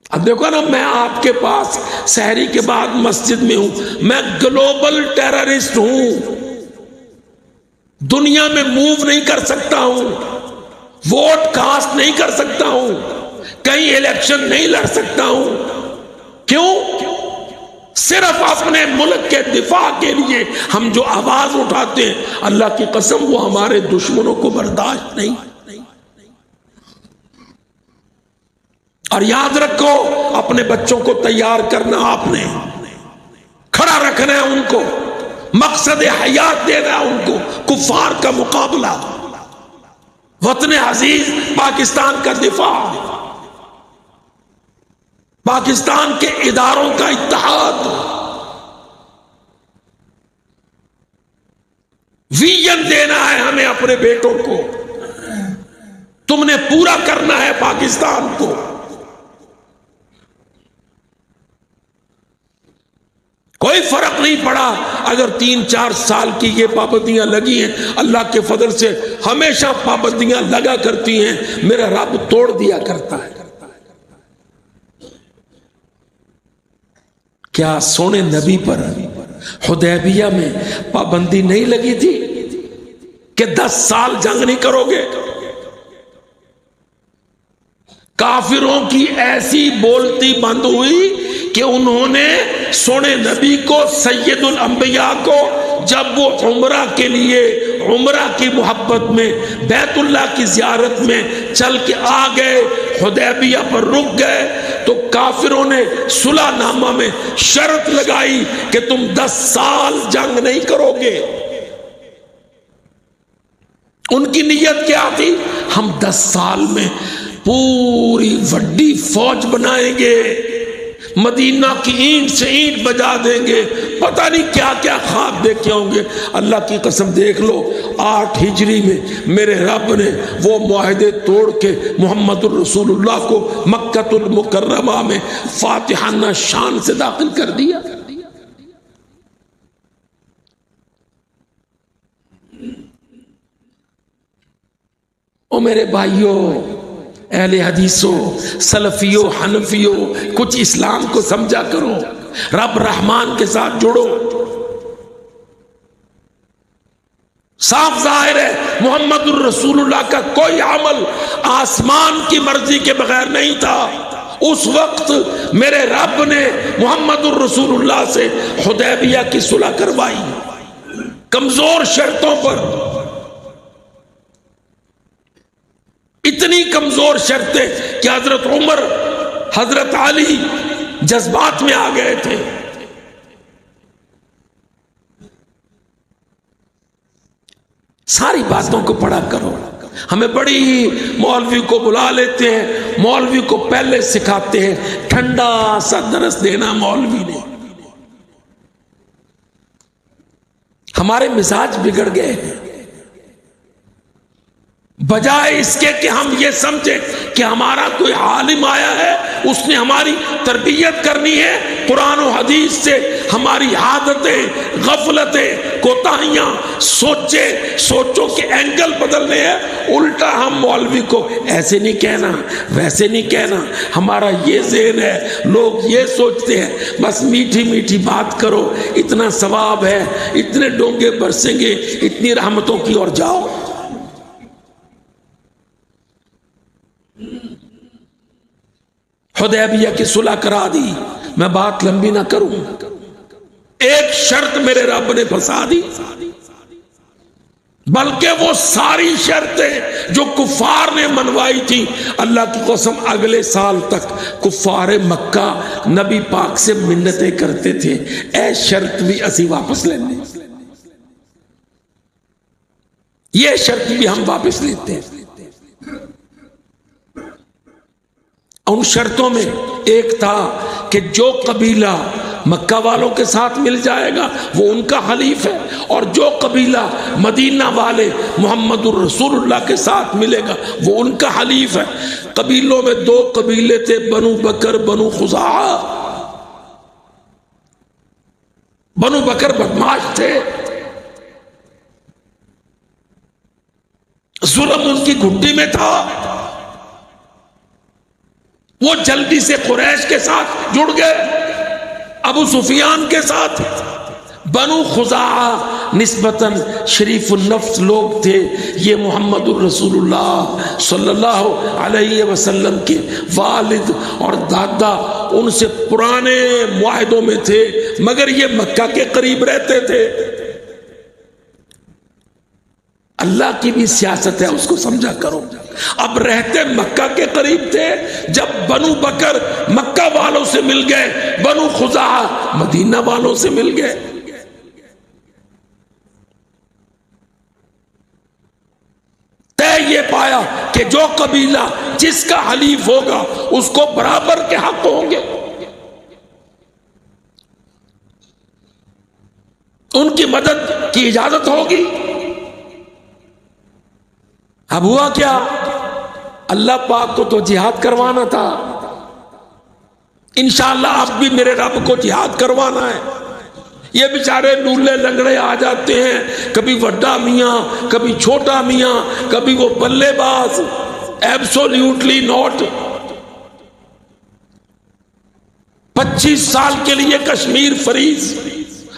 اب دیکھو نا، میں آپ کے پاس سحری کے بعد مسجد میں ہوں، میں گلوبل ٹیررسٹ ہوں، دنیا میں موو نہیں کر سکتا ہوں، ووٹ کاسٹ نہیں کر سکتا ہوں، کہیں الیکشن نہیں لڑ سکتا ہوں۔ کیوں؟ صرف اپنے ملک کے دفاع کے لیے ہم جو آواز اٹھاتے ہیں، اللہ کی قسم وہ ہمارے دشمنوں کو برداشت نہیں۔ اور یاد رکھو، اپنے بچوں کو تیار کرنا، آپ نے کھڑا رکھنا ہے ان کو، مقصد حیات دینا ہے ان کو، کفار کا مقابلہ، وطن عزیز پاکستان کا دفاع، پاکستان کے اداروں کا اتحاد، ویژن دینا ہے ہمیں اپنے بیٹوں کو، تم نے پورا کرنا ہے پاکستان کو۔ کوئی فرق نہیں پڑا اگر 3-4 سال کی یہ پابندیاں لگی ہیں، اللہ کے فضل سے ہمیشہ پابندیاں لگا کرتی ہیں، میرا رب توڑ دیا کرتا ہے۔ کیا سونے نبی پر حدیبیہ میں پابندی نہیں لگی تھی کہ 10 سال جنگ نہیں کرو گے؟ کافروں کی ایسی بولتی بند ہوئی کہ انہوں نے سونے نبی کو، سید الانبیاء کو، جب وہ عمرہ کے لیے، عمرہ کی محبت میں بیت اللہ کی زیارت میں چل کے آ گئے، حدیبیہ پر رک گئے، تو کافروں نے صلح نامہ میں شرط لگائی کہ تم 10 سال جنگ نہیں کرو گے۔ ان کی نیت کیا تھی؟ ہم 10 سال میں پوری وڈی فوج بنائیں گے، مدینہ کی اینٹ سے اینٹ بجا دیں گے، پتہ نہیں کیا کیا خواب دیکھے ہوں گے۔ اللہ کی قسم دیکھ لو، 8 ہجری میں میرے رب نے وہ معاہدے توڑ کے محمد الرسول اللہ کو مکہ المکرمہ میں فاتحانہ شان سے داخل کر دیا۔ او میرے بھائیوں، اہل حدیثوں، سلفیوں، حنفیوں، کچھ اسلام کو سمجھا کرو، رب رحمان کے ساتھ جڑو۔ صاف ظاہر ہے محمد الرسول اللہ کا کوئی عمل آسمان کی مرضی کے بغیر نہیں تھا۔ اس وقت میرے رب نے محمد الرسول اللہ سے حدیبیہ کی صلح کروائی، کمزور شرطوں پر، اتنی کمزور شرطیں کہ حضرت عمر، حضرت علی جذبات میں آ گئے تھے۔ ساری باتوں کو پڑھا کرو۔ ہمیں بڑی مولوی کو بلا لیتے ہیں، مولوی کو پہلے سکھاتے ہیں، ٹھنڈا سا درس دینا مولوی نے۔ ہمارے مزاج بگڑ گئے ہیں، بجائے اس کے کہ ہم یہ سمجھیں کہ ہمارا کوئی عالم آیا ہے، اس نے ہماری تربیت کرنی ہے، قرآن و حدیث سے ہماری عادتیں، غفلتیں، کوتاہیاں، سوچوں کے اینگل بدلنے ہیں، الٹا ہم مولوی کو ایسے نہیں کہنا، ویسے نہیں کہنا، ہمارا یہ ذہن ہے، لوگ یہ سوچتے ہیں، بس میٹھی میٹھی بات کرو، اتنا ثواب ہے، اتنے ڈونگے برسیں گے، اتنی رحمتوں کی اور جاؤ۔ حدیبیہ کی صلح کرا دی، میں بات لمبی نہ کروں، ایک شرط میرے رب نے پھنسا دی، بلکہ وہ ساری شرطیں جو کفار نے منوائی تھی، اللہ کی قسم اگلے سال تک کفار مکہ نبی پاک سے منتیں کرتے تھے، اے شرط بھی اسی واپس لینے، یہ شرط بھی ہم واپس لیتے ہیں۔ ان شرطوں میں ایک تھا کہ جو قبیلہ مکہ والوں کے ساتھ مل جائے گا وہ ان کا حلیف ہے، اور جو قبیلہ مدینہ والے محمد الرسول اللہ کے ساتھ ملے گا وہ ان کا حلیف ہے۔ قبیلوں میں دو قبیلے تھے، بنو بکر، بنو خزاعہ۔ بنو بکر بدماش تھے، ظلم ان کی گھٹی میں تھا، وہ جلدی سے قریش کے ساتھ جڑ گئے، ابو سفیان کے ساتھ۔ بنو خزاعہ نسبتاً شریف النفس لوگ تھے، یہ محمد الرسول اللہ صلی اللہ علیہ وسلم کے والد اور دادا ان سے پرانے معاہدوں میں تھے، مگر یہ مکہ کے قریب رہتے تھے۔ اللہ کی بھی سیاست ہے، اس کو سمجھا کرو۔ اب رہتے مکہ کے قریب تھے، جب بنو بکر مکہ والوں سے مل گئے، بنو خزاعہ مدینہ والوں سے مل گئے۔ طے یہ پایا کہ جو قبیلہ جس کا حلیف ہوگا اس کو برابر کے حق ہوں گے، ان کی مدد کی اجازت ہوگی۔ اب ہوا کیا؟ اللہ پاک کو تو جہاد کروانا تھا، انشاءاللہ اب بھی میرے رب کو جہاد کروانا ہے۔ یہ بیچارے لولے لنگڑے آ جاتے ہیں، کبھی وڈا میاں، کبھی چھوٹا میاں، کبھی وہ بلے باز، ایبسولیوٹلی نوٹ۔ 25 سال کے لیے کشمیر فریز،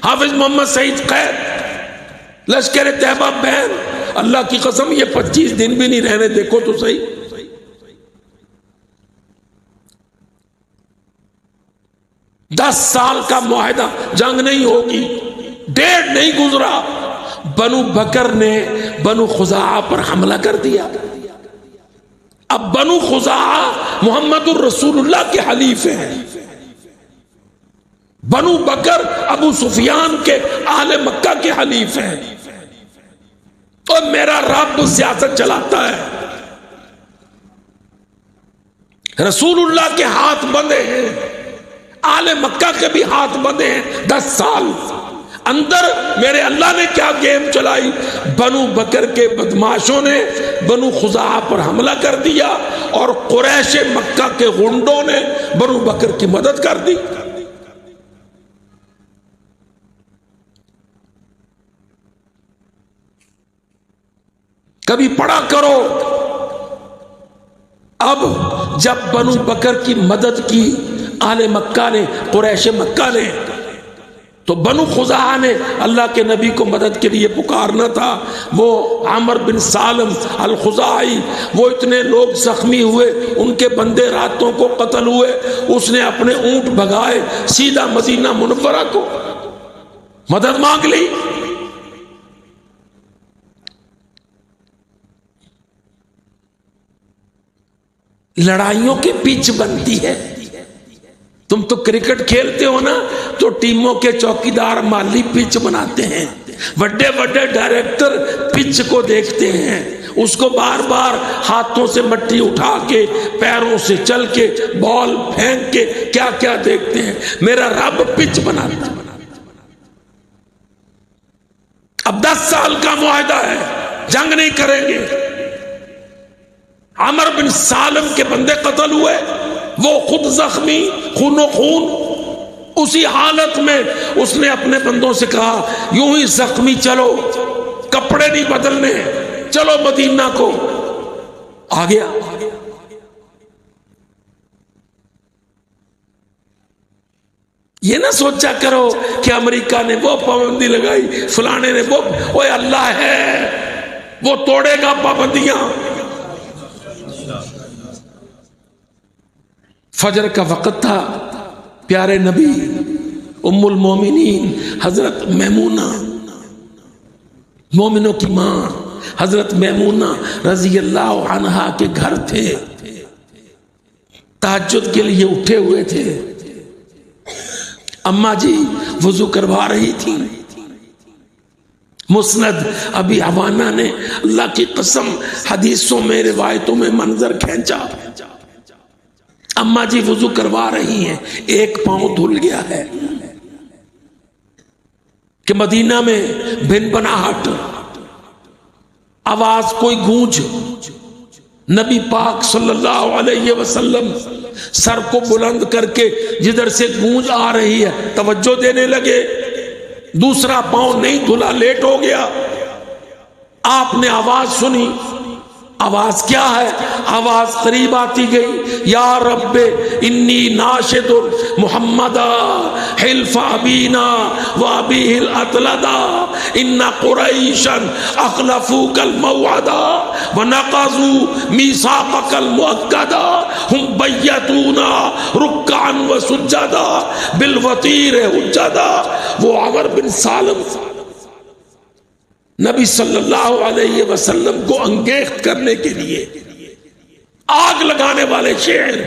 حافظ محمد سعید قید، لشکر طیبہ بین، اللہ کی قسم یہ 25 دن بھی نہیں رہنے، دیکھو تو صحیح۔ 10 سال کا معاہدہ، جنگ نہیں ہوگی، 1.5 نہیں گزرا، بنو بکر نے بنو خزاعہ پر حملہ کر دیا۔ اب بنو خزاعہ محمد الرسول اللہ کے حلیف ہیں، بنو بکر ابو سفیان کے اہل مکہ کے حلیف ہیں، اور میرا رب سیاست چلاتا ہے۔ رسول اللہ کے ہاتھ بندھے ہیں، آل مکہ کے بھی ہاتھ بندھے ہیں۔ 10 سال اندر میرے اللہ نے کیا گیم چلائی؟ بنو بکر کے بدماشوں نے بنو خزاعہ پر حملہ کر دیا، اور قریش مکہ کے غنڈوں نے بنو بکر کی مدد کر دی۔ کبھی پڑھا کرو، اب جب بنو بکر کی مدد کی اہل مکہ نے، قریش مکہ نے، تو بنو خزاعہ نے اللہ کے نبی کو مدد کے لیے پکارنا تھا۔ وہ عامر بن سالم الخزاعی، وہ اتنے لوگ زخمی ہوئے، ان کے بندے راتوں کو قتل ہوئے، اس نے اپنے اونٹ بھگائے، سیدھا مدینہ منورہ کو مدد مانگ لی۔ لڑائیوں کی پچ بنتی ہے۔ تم تو کرکٹ کھیلتے ہو نا، تو ٹیموں کے چوکیدار مالی پچ بناتے ہیں، بڑے بڑے ڈائریکٹر پچ کو دیکھتے ہیں، اس کو بار بار ہاتھوں سے مٹی اٹھا کے، پیروں سے چل کے، بال پھینک کے، کیا کیا دیکھتے ہیں۔ میرا رب پچ بناتا ہے۔ اب 10 سال کا معاہدہ ہے، جنگ نہیں کریں گے۔ عمر بن سالم کے بندے قتل ہوئے، وہ خود زخمی، خون و خون، اسی حالت میں اس نے اپنے بندوں سے کہا یوں ہی زخمی چلو، کپڑے نہیں بدلنے، چلو مدینہ کو. آ گیا. یہ نہ سوچا کرو کہ امریکہ نے وہ پابندی لگائی، فلانے نے وہ، اوے اللہ ہے وہ توڑے گا پابندیاں. فجر کا وقت تھا. پیارے نبی ام المومنین حضرت میمونہ، مومنوں کی ماں حضرت میمونہ رضی اللہ عنہا کے گھر تھے. تہجد کے لیے اٹھے ہوئے تھے. اماں جی وضو کروا رہی تھی. مسند ابی عوانہ نے اللہ کی قسم حدیثوں میں روایتوں میں منظر کھینچا. اماں جی وضو کروا رہی ہیں، ایک پاؤں دھل گیا ہے کہ مدینہ میں بن بناہٹ آواز کوئی گونج. نبی پاک صلی اللہ علیہ وسلم سر کو بلند کر کے جدھر سے گونج آ رہی ہے توجہ دینے لگے. دوسرا پاؤں نہیں دھلا، لیٹ ہو گیا. آپ نے آواز سنی. آواز کیا ہے؟ آواز قریب آتی گئی. یا رب انی ناشد محمدا حلف ابینا و ابیہ الاطلدا ان قریشا اخلفوک الموعدا ونقضوا میثاقک المؤکدا ہم بیتونا رکعا وسجدا بالوتیر حجدا. وہ عمر بن سالم نبی صلی اللہ علیہ وسلم کو انگیخت کرنے کے لیے آگ لگانے والے شعر.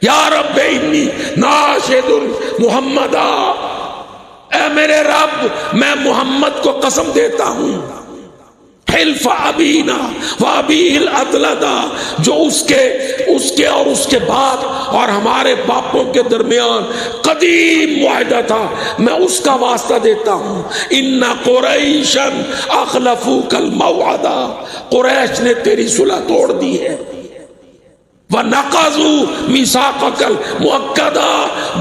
یا رب انی ناشد محمدا، اے میرے رب میں محمد کو قسم دیتا ہوں، حلف ابینا و ابیہ الاطلدا، جو اس کے اور اس کے بعد اور ہمارے باپوں کے درمیان قدیم معاہدہ تھا، میں اس کا واسطہ دیتا ہوں. ان قریشا اخلفوک الموعدا، قریش نے تیری صلح توڑ دی ہے. وَنَقَضُوا مِيثَاقَكَ الْمُؤَكَّدَ،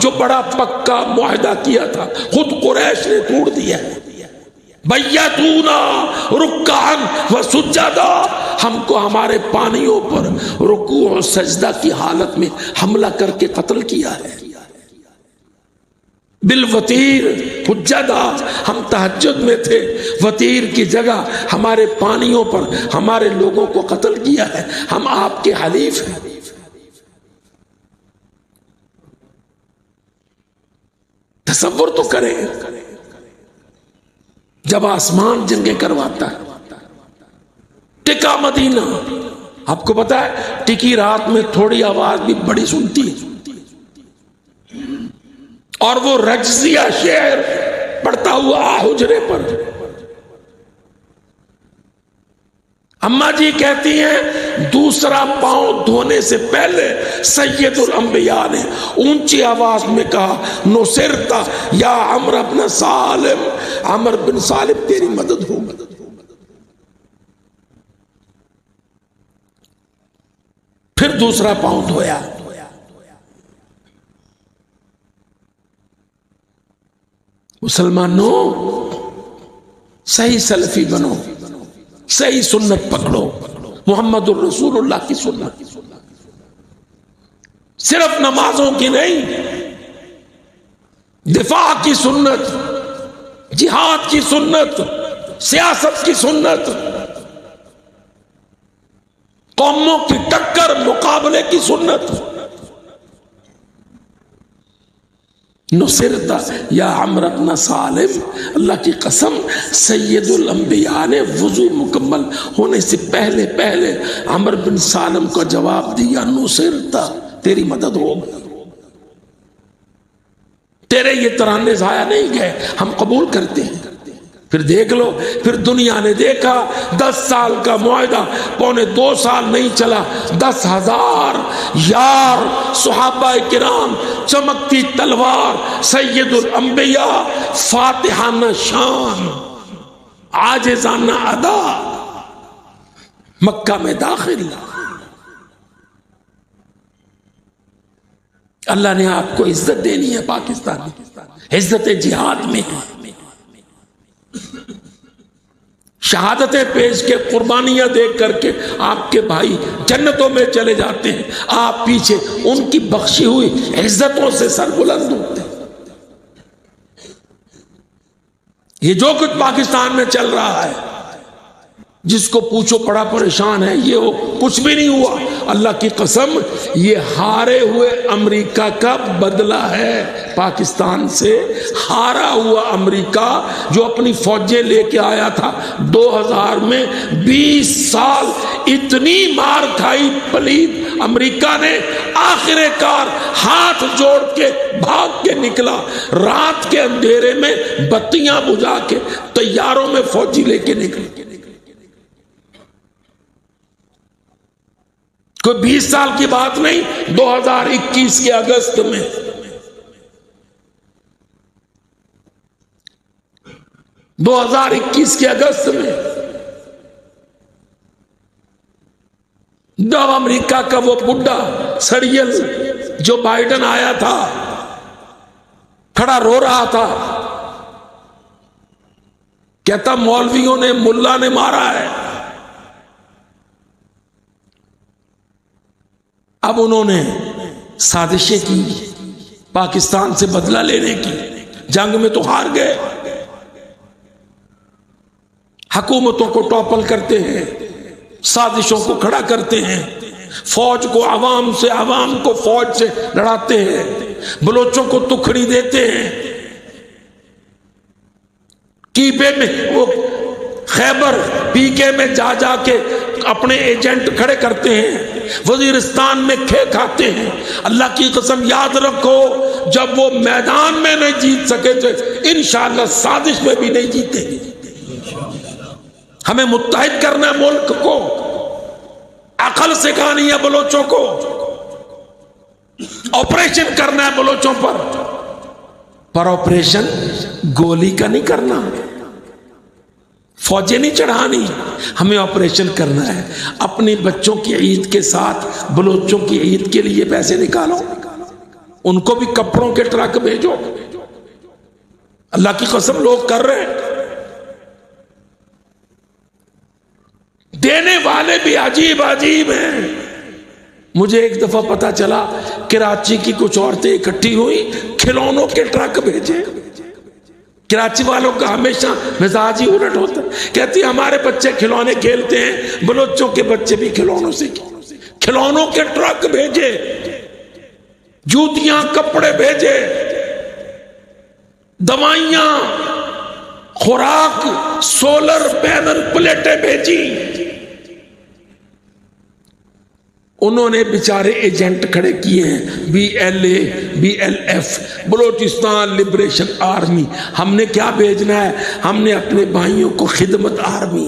جو بڑا پکا معاہدہ کیا تھا خود قریش نے توڑ دیا ہے. بیتونا رکعا وسجدا، ہم کو ہمارے پانیوں پر رکوع و سجدہ کی حالت میں حملہ کر کے قتل کیا ہے. بالوتیر حجدا، ہم تہجد میں تھے، وتیر کی جگہ ہمارے پانیوں پر ہمارے لوگوں کو قتل کیا ہے. ہم آپ کے حلیف ہیں. تصور تو کریں جب آسمان جنگیں کرواتا ہے. ٹکا مدینہ، آپ کو پتا ہے ٹکی رات میں تھوڑی آواز بھی بڑی سنتی ہے، اور وہ رجزیہ شعر پڑھتا ہوا حجرے پر. اماں جی کہتی ہیں دوسرا پاؤں دھونے سے پہلے سید الانبیاء نے اونچی آواز میں کہا نصرتا یا عمرو بن سالم، عمرو بن سالم تیری مدد ہو. پھر دوسرا پاؤں دھویا. مسلمانوں صحیح سلفی بنو، صحیح سنت پکڑو، محمد الرسول اللہ کی سنت. صرف نمازوں کی نہیں، دفاع کی سنت، جہاد کی سنت، سیاست کی سنت، قوموں کی ٹکر مقابلے کی سنت. نصرتا یا عمرو بن سالم، اللہ کی قسم سید الانبیاء نے وضو مکمل ہونے سے پہلے عمرو بن سالم کو جواب دیا نصرتا تیری مدد ہوگی. تیرے یہ ترانے ضائع نہیں گئے، ہم قبول کرتے ہیں. پھر دیکھ لو، پھر دنیا نے دیکھا 10 سال کا معاہدہ 2.25 سال نہیں چلا، 10,000 یار صحابہ کرام، چمکتی تلوار، سید الانبیاء، فاتحانہ شان، عاجزانہ ادا، مکہ میں داخل. اللہ نے آپ کو عزت دینی ہے پاکستان میں، عزت جہاد میں ہے، شہادتیں پیش کے قربانیاں دے کر کے آپ کے بھائی جنتوں میں چلے جاتے ہیں، آپ پیچھے ان کی بخشی ہوئی عزتوں سے سر بلند ہوتے ہیں۔ یہ جو کچھ پاکستان میں چل رہا ہے، جس کو پوچھو بڑا پریشان ہے، یہ وہ کچھ بھی نہیں ہوا۔ اللہ کی قسم، یہ ہارے ہوئے امریکہ کا بدلہ ہے پاکستان سے۔ ہارا ہوا امریکہ جو اپنی فوجیں لے کے آیا تھا 2000 میں، 20 سال اتنی مار کھائی پلید امریکہ نے، آخر کار ہاتھ جوڑ کے بھاگ کے نکلا، رات کے اندھیرے میں بتیاں بجھا کے طیاروں میں فوجی لے کے نکلے۔ کوئی 20 سال کی بات نہیں، 2021 کے اگست میں جب امریکہ کا وہ بڈھا سڑیل جو بائیڈن آیا تھا، کھڑا رو رہا تھا، کہتا مولویوں نے، ملا نے مارا ہے۔ اب انہوں نے سازشیں کی پاکستان سے بدلہ لینے کی، جنگ میں تو ہار گئے، حکومتوں کو ٹاپل کرتے ہیں، سازشوں کو کھڑا کرتے ہیں، فوج کو عوام سے، عوام کو فوج سے لڑاتے ہیں، بلوچوں کو تکھڑی دیتے ہیں، کیپے میں وہ خیبر پی کے میں جا جا کے اپنے ایجنٹ کھڑے کرتے ہیں، وزیرستان میں کھے کھاتے ہیں۔ اللہ کی قسم یاد رکھو، جب وہ میدان میں نہیں جیت سکے تو انشاءاللہ سازش میں بھی نہیں جیتے گی۔ ہمیں متحد کرنا ہے ملک کو، عقل سکھانی ہے بلوچوں کو، آپریشن کرنا ہے بلوچوں پر آپریشن گولی کا نہیں کرنا، فوجیں نہیں چڑھانی، ہمیں آپریشن کرنا ہے۔ اپنی بچوں کی عید کے ساتھ بلوچوں کی عید کے لیے پیسے نکالو، ان کو بھی کپڑوں کے ٹرک بھیجو۔ اللہ کی قسم لوگ کر رہے ہیں، دینے والے بھی عجیب عجیب ہیں۔ مجھے ایک دفعہ پتا چلا کراچی کی کچھ عورتیں اکٹھی ہوئی، کھلونوں کے ٹرک بھیجے۔ کراچی والوں کا ہمیشہ مزاج ہی الٹ ہوتا ہے، کہتی ہمارے بچے کھلونے کھیلتے ہیں، بلوچوں کے بچے بھی کھلونوں سے، کھلونوں کے ٹرک بھیجے، جوتیاں کپڑے بھیجے، دوائیاں، خوراک، سولر پینل پلیٹیں بھیجی۔ انہوں نے بیچارے ایجنٹ کھڑے کیے ہیں، BLA BLF Balochistan liberation army. ہم نے کیا بھیجنا ہے؟ ہم نے اپنے بھائیوں کو خدمت آرمی،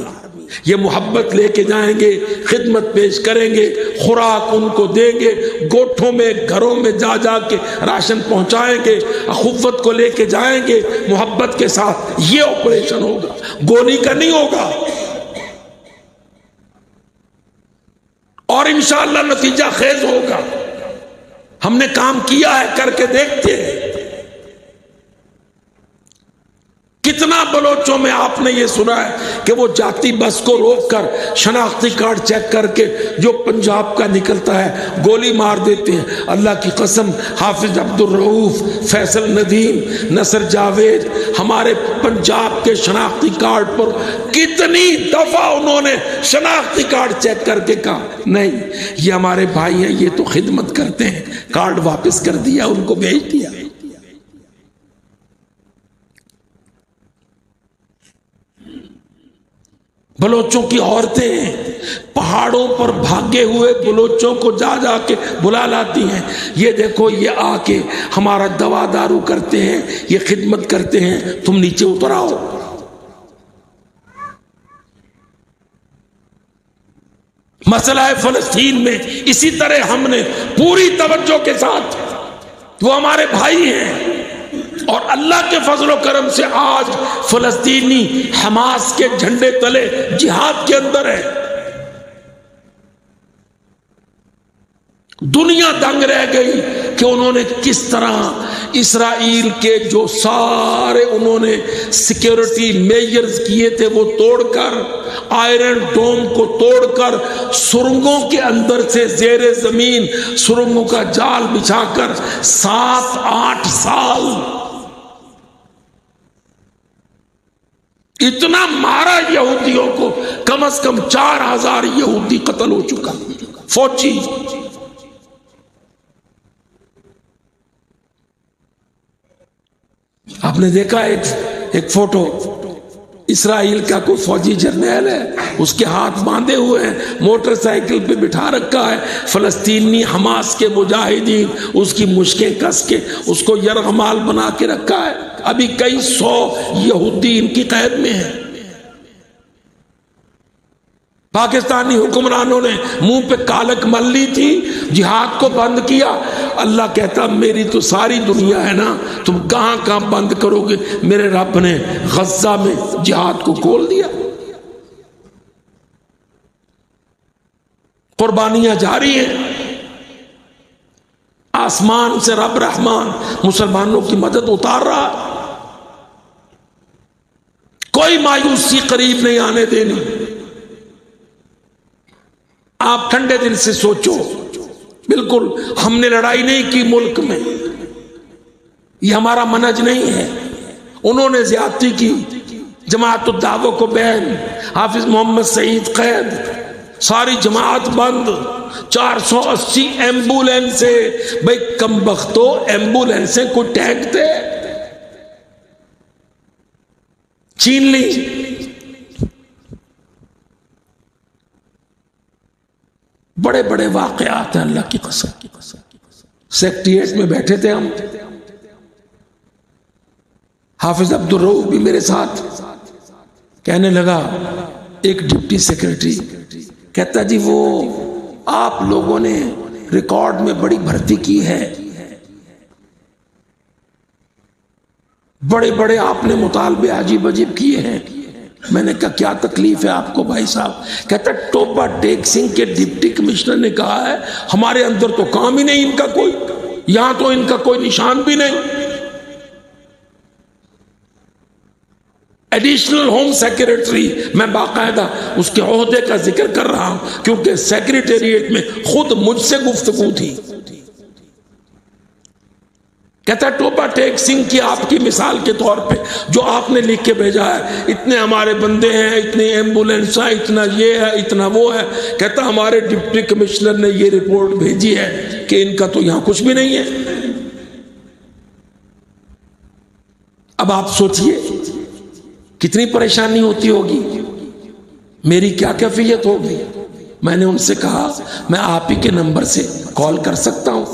یہ محبت لے کے جائیں گے، خدمت پیش کریں گے، خوراک ان کو دیں گے، گوٹھوں میں گھروں میں جا جا کے راشن پہنچائیں گے، اخوت کو لے کے جائیں گے محبت کے ساتھ۔ یہ آپریشن ہوگا، گولی کا نہیں ہوگا، اور انشاءاللہ نتیجہ خیز ہوگا۔ ہم نے کام کیا ہے، کر کے دیکھتے ہیں۔ کتنا بلوچوں میں آپ نے یہ سنا ہے کہ وہ جاتی بس کو روک کر شناختی کارڈ چیک کر کے جو پنجاب کا نکلتا ہے گولی مار دیتے ہیں۔ اللہ کی قسم، حافظ عبد الرؤوف، فیصل ندیم، نصر جاوید، ہمارے پنجاب کے شناختی کارڈ پر کتنی دفعہ انہوں نے شناختی کارڈ چیک کر کے کہا نہیں یہ ہمارے بھائی ہیں، یہ تو خدمت کرتے ہیں، کارڈ واپس کر دیا، ان کو بھیج دیا۔ بلوچوں کی عورتیں پہاڑوں پر بھاگے ہوئے بلوچوں کو جا جا کے بلا لاتی ہیں، یہ دیکھو یہ آ کے ہمارا دوا دارو کرتے ہیں، یہ خدمت کرتے ہیں، تم نیچے اتر آؤ۔ مسئلہ فلسطین میں اسی طرح ہم نے پوری توجہ کے ساتھ، وہ ہمارے بھائی ہیں، اور اللہ کے فضل و کرم سے آج فلسطینی حماس کے جھنڈے تلے جہاد کے اندر ہے۔ دنیا دنگ رہ گئی کہ انہوں نے کس طرح اسرائیل کے جو سارے انہوں نے سیکیورٹی میجرز کیے تھے وہ توڑ کر، آئرن ڈوم کو توڑ کر سرنگوں کے اندر سے زیر زمین سرنگوں کا جال بچھا کر 7-8 سال اتنا مارا یہودیوں کو، کم از کم 4000 یہودی قتل ہو چکا، فوجی۔ آپ نے دیکھا ایک فوٹو، اسرائیل کا کوئی فوجی جرنیل ہے، اس کے ہاتھ باندھے ہوئے ہیں، موٹر سائیکل پہ بٹھا رکھا ہے، فلسطینی حماس کے مجاہدین اس کی مشکیں کس کے اس کو یرغمال بنا کے رکھا ہے۔ ابھی کئی 100 یہودی ان کی قید میں ہیں۔ پاکستانی حکمرانوں نے منہ پہ کالک مل لی تھی، جہاد کو بند کیا۔ اللہ کہتا میری تو ساری دنیا ہے نا، تم کہاں کہاں بند کرو گے؟ میرے رب نے غزہ میں جہاد کو کھول دیا۔ قربانیاں جاری ہیں، آسمان سے رب رحمان مسلمانوں کی مدد اتار رہا، کوئی مایوسی قریب نہیں آنے دینی۔ آپ ٹھنڈے دل سے سوچو، بالکل ہم نے لڑائی نہیں کی ملک میں، یہ ہمارا منہج نہیں ہے۔ انہوں نے زیادتی کی، جماعت الدعوہ کو بین، حافظ محمد سعید قید، ساری جماعت بند، 480 ایمبولینسیں، بھئی کم بختو ایمبولینسیں کوئی ٹینک تھے، چھین لی۔ بڑے بڑے واقعات ہیں اللہ کی قسم۔ سیکٹریٹ میں بیٹھے تھے ہم، حافظ عبدالرؤف بھی میرے ساتھ، کہنے لگا ایک ڈپٹی سیکریٹری کہتا جی وہ آپ لوگوں نے ریکارڈ میں بڑی بھرتی کی ہے، بڑے بڑے آپ نے مطالبے عجیب عجیب کیے ہیں۔ میں نے کہا کیا تکلیف ہے آپ کو بھائی صاحب؟ کہتا ٹوبا ٹیک سنگھ کے ڈپٹی کمشنر نے کہا ہے ہمارے اندر تو کام ہی نہیں ان کا کوئی، یہاں تو ان کا کوئی نشان بھی نہیں۔ ایڈیشنل ہوم سیکریٹری، میں باقاعدہ اس کے عہدے کا ذکر کر رہا ہوں کیونکہ سیکریٹریٹ میں خود مجھ سے گفتگو تھی۔ کہتا ٹوبا ٹیک سنگھ کی آپ کی مثال کے طور پہ جو آپ نے لکھ کے بھیجا ہے، اتنے ہمارے بندے ہیں، اتنے ایمبولینس ہیں، اتنا یہ ہے، اتنا وہ ہے، کہتا ہمارے ڈپٹی کمشنر نے یہ رپورٹ بھیجی ہے کہ ان کا تو یہاں کچھ بھی نہیں ہے۔ اب آپ سوچئے کتنی پریشانی ہوتی ہوگی، میری کیا کیفیت ہوگی۔ میں نے ان سے کہا میں آپ ہی کے نمبر سے کال کر سکتا ہوں۔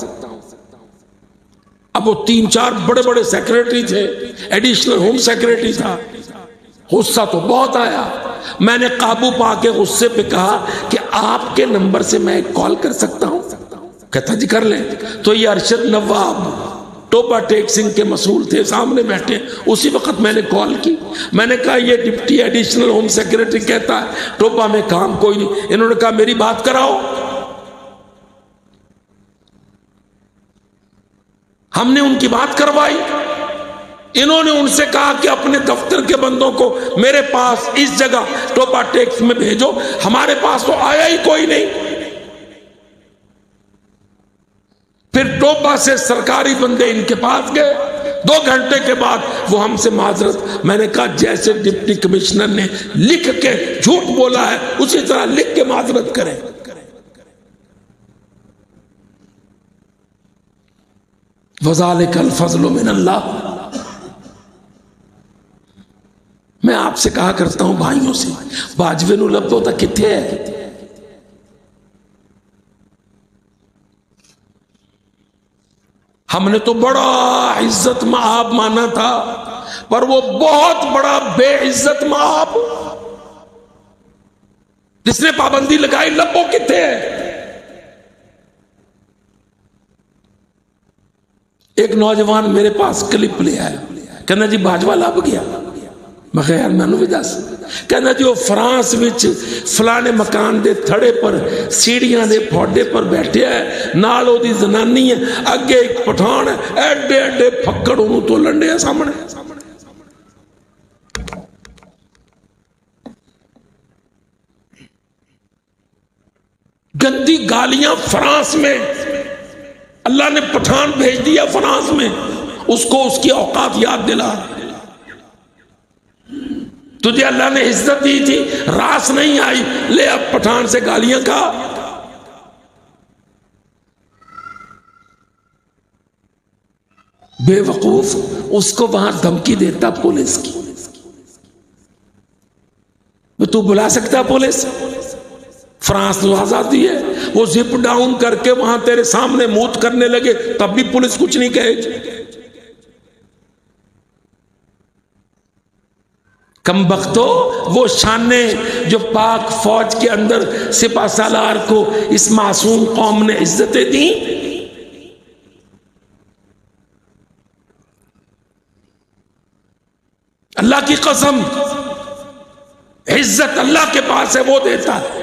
اب وہ 3-4 بڑے بڑے سیکریٹری تھے، ایڈیشنل ہوم سیکریٹری تھا، غصہ تو بہت آیا۔ میں نے قابو پا کے غصے پہ کہا کہ آپ کے نمبر سے میں ایک کال کر سکتا ہوں؟ کہتا جی کر لیں۔ تو یہ ارشد نواب ٹوبا ٹیک سنگھ کے مسئول تھے، سامنے بیٹھے، اسی وقت میں نے کال کی۔ میں نے کہا یہ ڈپٹی ایڈیشنل ہوم سیکریٹری کہتا ہے ٹوبا میں کام کوئی نہیں۔ انہوں نے کہا میری بات کراؤ۔ ہم نے ان کی بات کروائی، انہوں نے ان سے کہا کہ اپنے دفتر کے بندوں کو میرے پاس اس جگہ ٹوبا ٹیکس میں بھیجو، ہمارے پاس تو آیا ہی کوئی نہیں۔ پھر ٹوبا سے سرکاری بندے ان کے پاس گئے، 2 گھنٹے کے بعد وہ ہم سے معذرت۔ میں نے کہا جیسے ڈپٹی کمشنر نے لکھ کے جھوٹ بولا ہے اسی طرح لکھ کے معذرت کریں۔ وَذَلِكَ الْفَضْلُ مِنَ اللَّهِ۔ میں آپ سے کہا کرتا ہوں بھائیوں سے، واجب لب ہوتا کتنے ہے؟ ہم نے تو بڑا عزت مآب مانا تھا، پر وہ بہت بڑا بے عزت مآب جس نے پابندی لگائی لبوں کتنے ہے۔ ایک نوجوان میرے پاس کلپ لے آیا، کہنا جی باجوہ لب گیا۔ میں خیال میں بھی دس کہنا جی وہ فرانس وچ فلانے مکان دے تھڑے پر سیڑھیاں دے پھوڑے پر بیٹھے ہے، نال او دی زنانی ہے، اگے ایک پٹھان ہے، ایڈے ایڈے پھکڑ انہوں تو لنڈے ہیں سامنے. گندی گالیاں فرانس میں، اللہ نے پٹھان بھیج دیا فرانس میں، اس کو اس کی اوقات یاد دلا. تجھے اللہ نے عزت دی تھی، راس نہیں آئی، لے اب پٹھان سے گالیاں کھا. بے وقوف اس کو وہاں دھمکی دیتا پولیس کی. تو بلا سکتا پولیس؟ فرانس تو آزادی ہے. وہ زپ ڈاؤن کر کے وہاں تیرے سامنے موت کرنے لگے تب بھی پولیس کچھ نہیں کہے گی. کم بختو، وہ شانے جو پاک فوج کے اندر سپہ سالار کو اس معصوم قوم نے عزتیں دیں، اللہ کی قسم عزت اللہ کے پاس ہے، وہ دیتا ہے.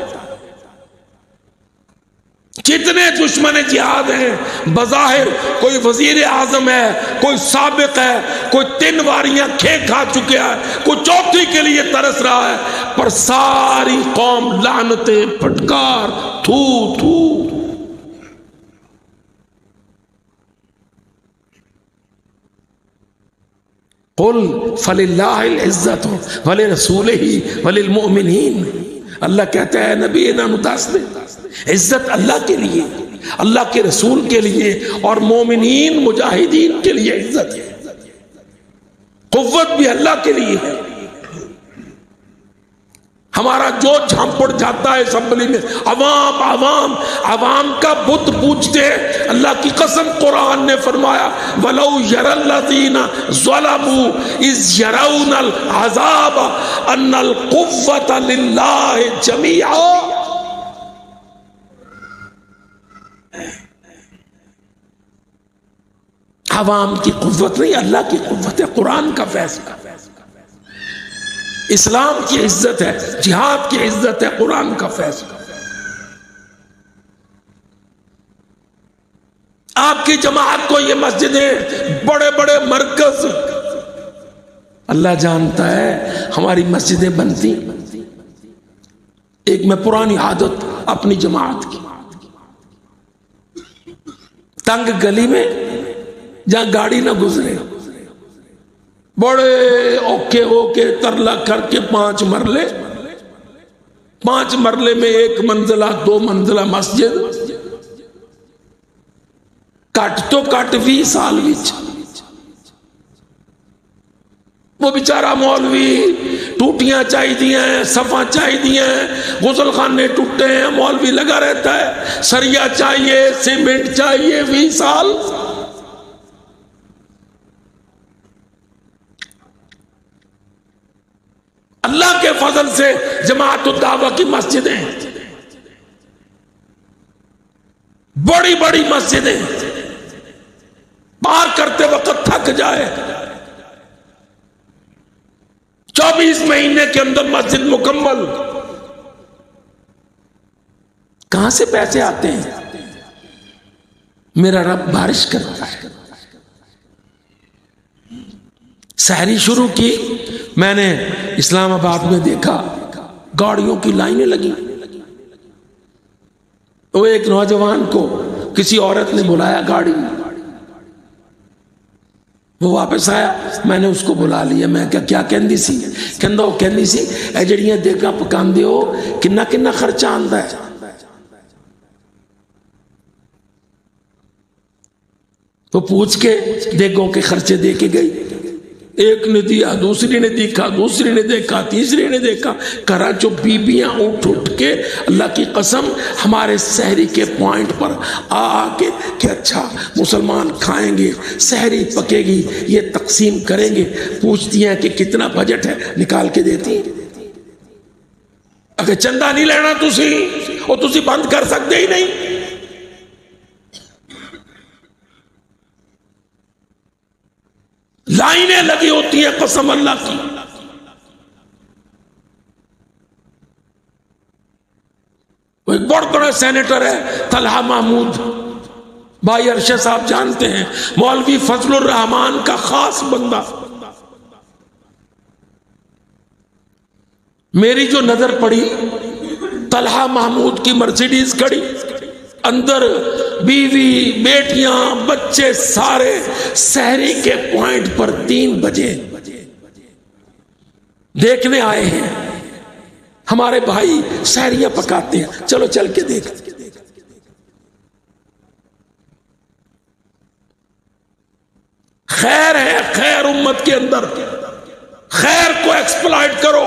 جتنے دشمن جہاد ہیں بظاہر کوئی وزیر اعظم ہے، کوئی سابق ہے، کوئی 3 واریاں کھا چکے ہے، کوئی 4تھی کے لیے ترس رہا ہے، پر ساری قوم لعنتیں پھٹکار تھو تھو. قل فللہ العزت ولرسولہ وللمؤمنین. اللہ کہتا ہے نبی انہاں نوں دس دے عزت اللہ کے لیے، اللہ کے رسول کے لیے اور مومنین مجاہدین کے لیے عزت ہے. قوت بھی اللہ کے لیے ہے. ہمارا جو جھانپڑ جاتا ہے اسمبلی میں، عوام عوام عوام کا بت پوجتے ہیں. اللہ کی قسم قرآن نے فرمایا وَلَوْ يَرَى الَّذِينَ ظَلَمُوا إِذْ يَرَوْنَ الْعَذَابَ أَنَّ الْقُوَّةَ لِلَّهِ جَمِيعًا. عوام کی قوت نہیں، اللہ کی قوت ہے. قرآن کا فیصلہ، اسلام کی عزت ہے، جہاد کی عزت ہے، قرآن کا فیصلہ. آپ کی جماعت کو یہ مسجدیں بڑے بڑے مرکز، اللہ جانتا ہے ہماری مسجدیں بنتی. ایک میں پرانی عادت اپنی جماعت کی، تنگ گلی میں جہاں گاڑی نہ گزرے، بڑے اوکے ہو کے ترلا کر کے 5 مرلے، 5 مرلے میں 1 منزلہ 2 منزلہ مسجد، کٹ تو کٹ 20 سال وچ. وہ بیچارہ مولوی ٹوٹیاں چاہیے ہیں، صفا چاہیے ہیں، غسل خانے ٹوٹے ہیں، مولوی لگا رہتا ہے، سریا چاہیے، سیمنٹ چاہیے، 20 سال. اللہ کے فضل سے جماعت الدعوہ کی مسجدیں، بڑی بڑی مسجدیں، پار کرتے وقت تھک جائے. 24 مہینے کے اندر مسجد مکمل. کہاں سے پیسے آتے ہیں؟ میرا رب بارش کرتا ہے. سحری شروع کی، میں نے اسلام آباد میں دیکھا گاڑیوں کی لائنیں لگی. وہ ایک نوجوان کو کسی عورت نے بلایا گاڑی میں، وہ واپس آیا، میں نے اس کو بلا لیا. میں کیا کہندی سی؟ کہندا وہ کہندی سی اے جڑیاں دیگاں پکاندے ہو کنا کنا خرچہ آندا ہے. تو پوچھ کے دیگوں کے خرچے دے کے گئی. ایک نے دیا، دوسری نے دیکھا، دوسری نے دیکھا، تیسری نے دیکھا. کرا جو بیبیاں اٹھ کے اللہ کی قسم ہمارے سحری کے پوائنٹ پر آ کے کہ اچھا مسلمان کھائیں گے، سحری پکے گی، یہ تقسیم کریں گے. پوچھتی ہیں کہ کتنا بجٹ ہے، نکال کے دیتی ہیں. اگر چندہ نہیں لینا تسی اور تسی بند کر سکتے ہی نہیں. لائنیں لگی ہوتی ہیں قسم اللہ کی. کا سینیٹر ہے طلحہ محمود، بھائی ارشد صاحب جانتے ہیں، مولوی فضل الرحمان کا خاص بندہ۔ میری جو نظر پڑی، طلحہ محمود کی مرسیڈیز کھڑی، اندر بیوی بیٹیاں بچے سارے سحری کے پوائنٹ پر 3 بجے دیکھنے آئے ہیں، ہمارے بھائی سحریاں پکاتے ہیں، چلو چل کے دیکھ۔ خیر ہے، خیر امت کے اندر، خیر کو ایکسپلائٹ کرو۔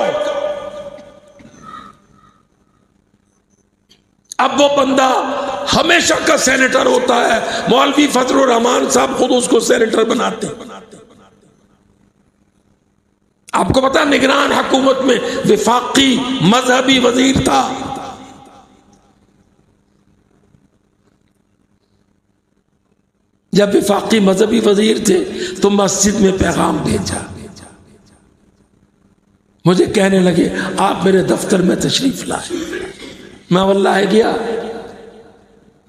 اب وہ بندہ ہمیشہ کا سینیٹر ہوتا ہے، مولوی فضل الرحمان صاحب خود اس کو سینیٹر بناتے ہیں۔ آپ کو پتا نگران حکومت میں وفاقی مذہبی وزیر تھا، جب وفاقی مذہبی وزیر تھے تو مسجد میں پیغام بھیجا، مجھے کہنے لگے آپ میرے دفتر میں تشریف لائے۔ میں واللہ گیا،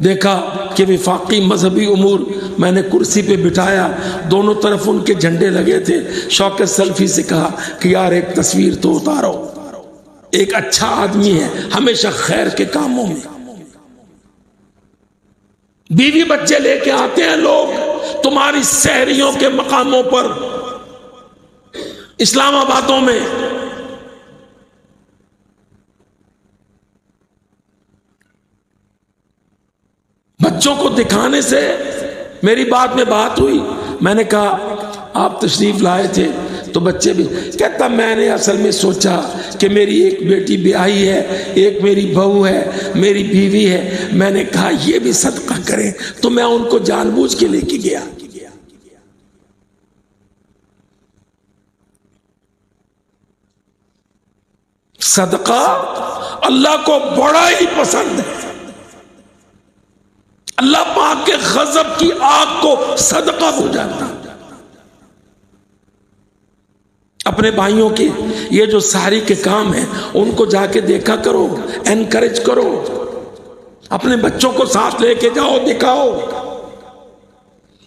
دیکھا کہ وفاقی مذہبی امور میں نے کرسی پہ بٹھایا، دونوں طرف ان کے جھنڈے لگے تھے۔ شوکت سلفی سے کہا کہ یار ایک تصویر تو اتارو، ایک اچھا آدمی ہے ہمیشہ خیر کے کاموں میں۔ بیوی بچے لے کے آتے ہیں لوگ تمہاری سحریوں کے مقاموں پر، اسلام آبادوں میں۔ بچوں کو دکھانے سے میری بات میں بات ہوئی، میں نے کہا آپ تشریف لائے تھے تو بچے بھی، کہتا میں نے اصل میں سوچا کہ میری ایک بیٹی بیاہی ہے، ایک میری بہو ہے، میری بیوی ہے، میں نے کہا یہ بھی صدقہ کریں، تو میں ان کو جان بوجھ کے لے کے گیا۔ صدقہ اللہ کو بڑا ہی پسند ہے، اللہ پاک کے غضب کی آگ کو صدقہ ہو جاتا۔ اپنے بھائیوں کے یہ جو سحری کے کام ہیں ان کو جا کے دیکھا کرو، انکریج کرو، اپنے بچوں کو ساتھ لے کے جاؤ، دکھاؤ۔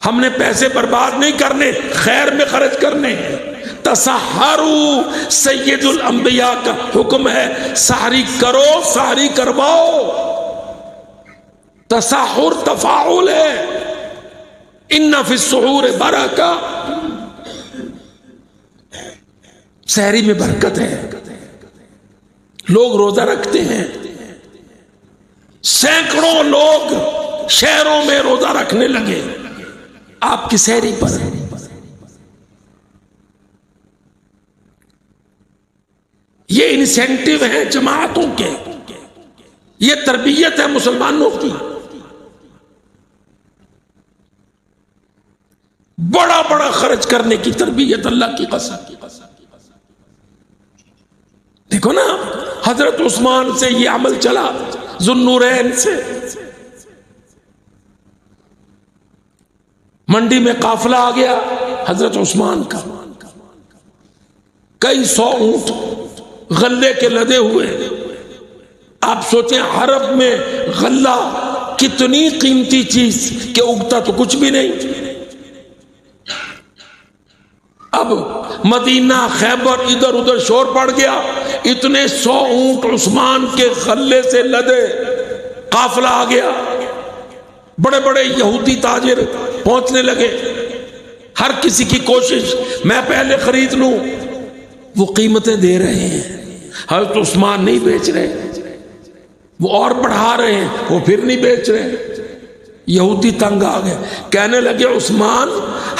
ہم نے پیسے برباد نہیں کرنے، خیر میں خرچ کرنے۔ تسحروا سید الانبیاء کا حکم ہے، سحری کرو، سحری کرواؤ۔ تسحر تفاعل ہے، ان فی السحور برکہ، سحری میں برکت ہے۔ لوگ روزہ رکھتے ہیں، سینکڑوں لوگ شہروں میں روزہ رکھنے لگے آپ کی سحری پر۔ یہ انسینٹیو ہیں جماعتوں کے، یہ تربیت ہے مسلمانوں کی۔ بڑا بڑا خرچ کرنے کی تربیت، اللہ کی قسم۔ دیکھو نا حضرت عثمان سے یہ عمل چلا، ذو النورین سے۔ منڈی میں قافلہ آ گیا حضرت عثمان کا، کئی 100 اونٹ غلے کے لدے ہوئے۔ آپ سوچیں عرب میں غلہ کتنی قیمتی چیز کہ اگتا تو کچھ بھی نہیں۔ اب مدینہ خیبر ادھر ادھر شور پڑ گیا، اتنے 100 اونٹ عثمان کے غلے سے لدے، قافلہ آ گیا۔ بڑے بڑے یہودی تاجر پہنچنے لگے، ہر کسی کی کوشش میں پہلے خرید لوں۔ وہ قیمتیں دے رہے ہیں، حضرت عثمان نہیں بیچ رہے، وہ اور بڑھا رہے ہیں، وہ پھر نہیں بیچ رہے۔ یہودی تنگ آ گئے، کہنے لگے عثمان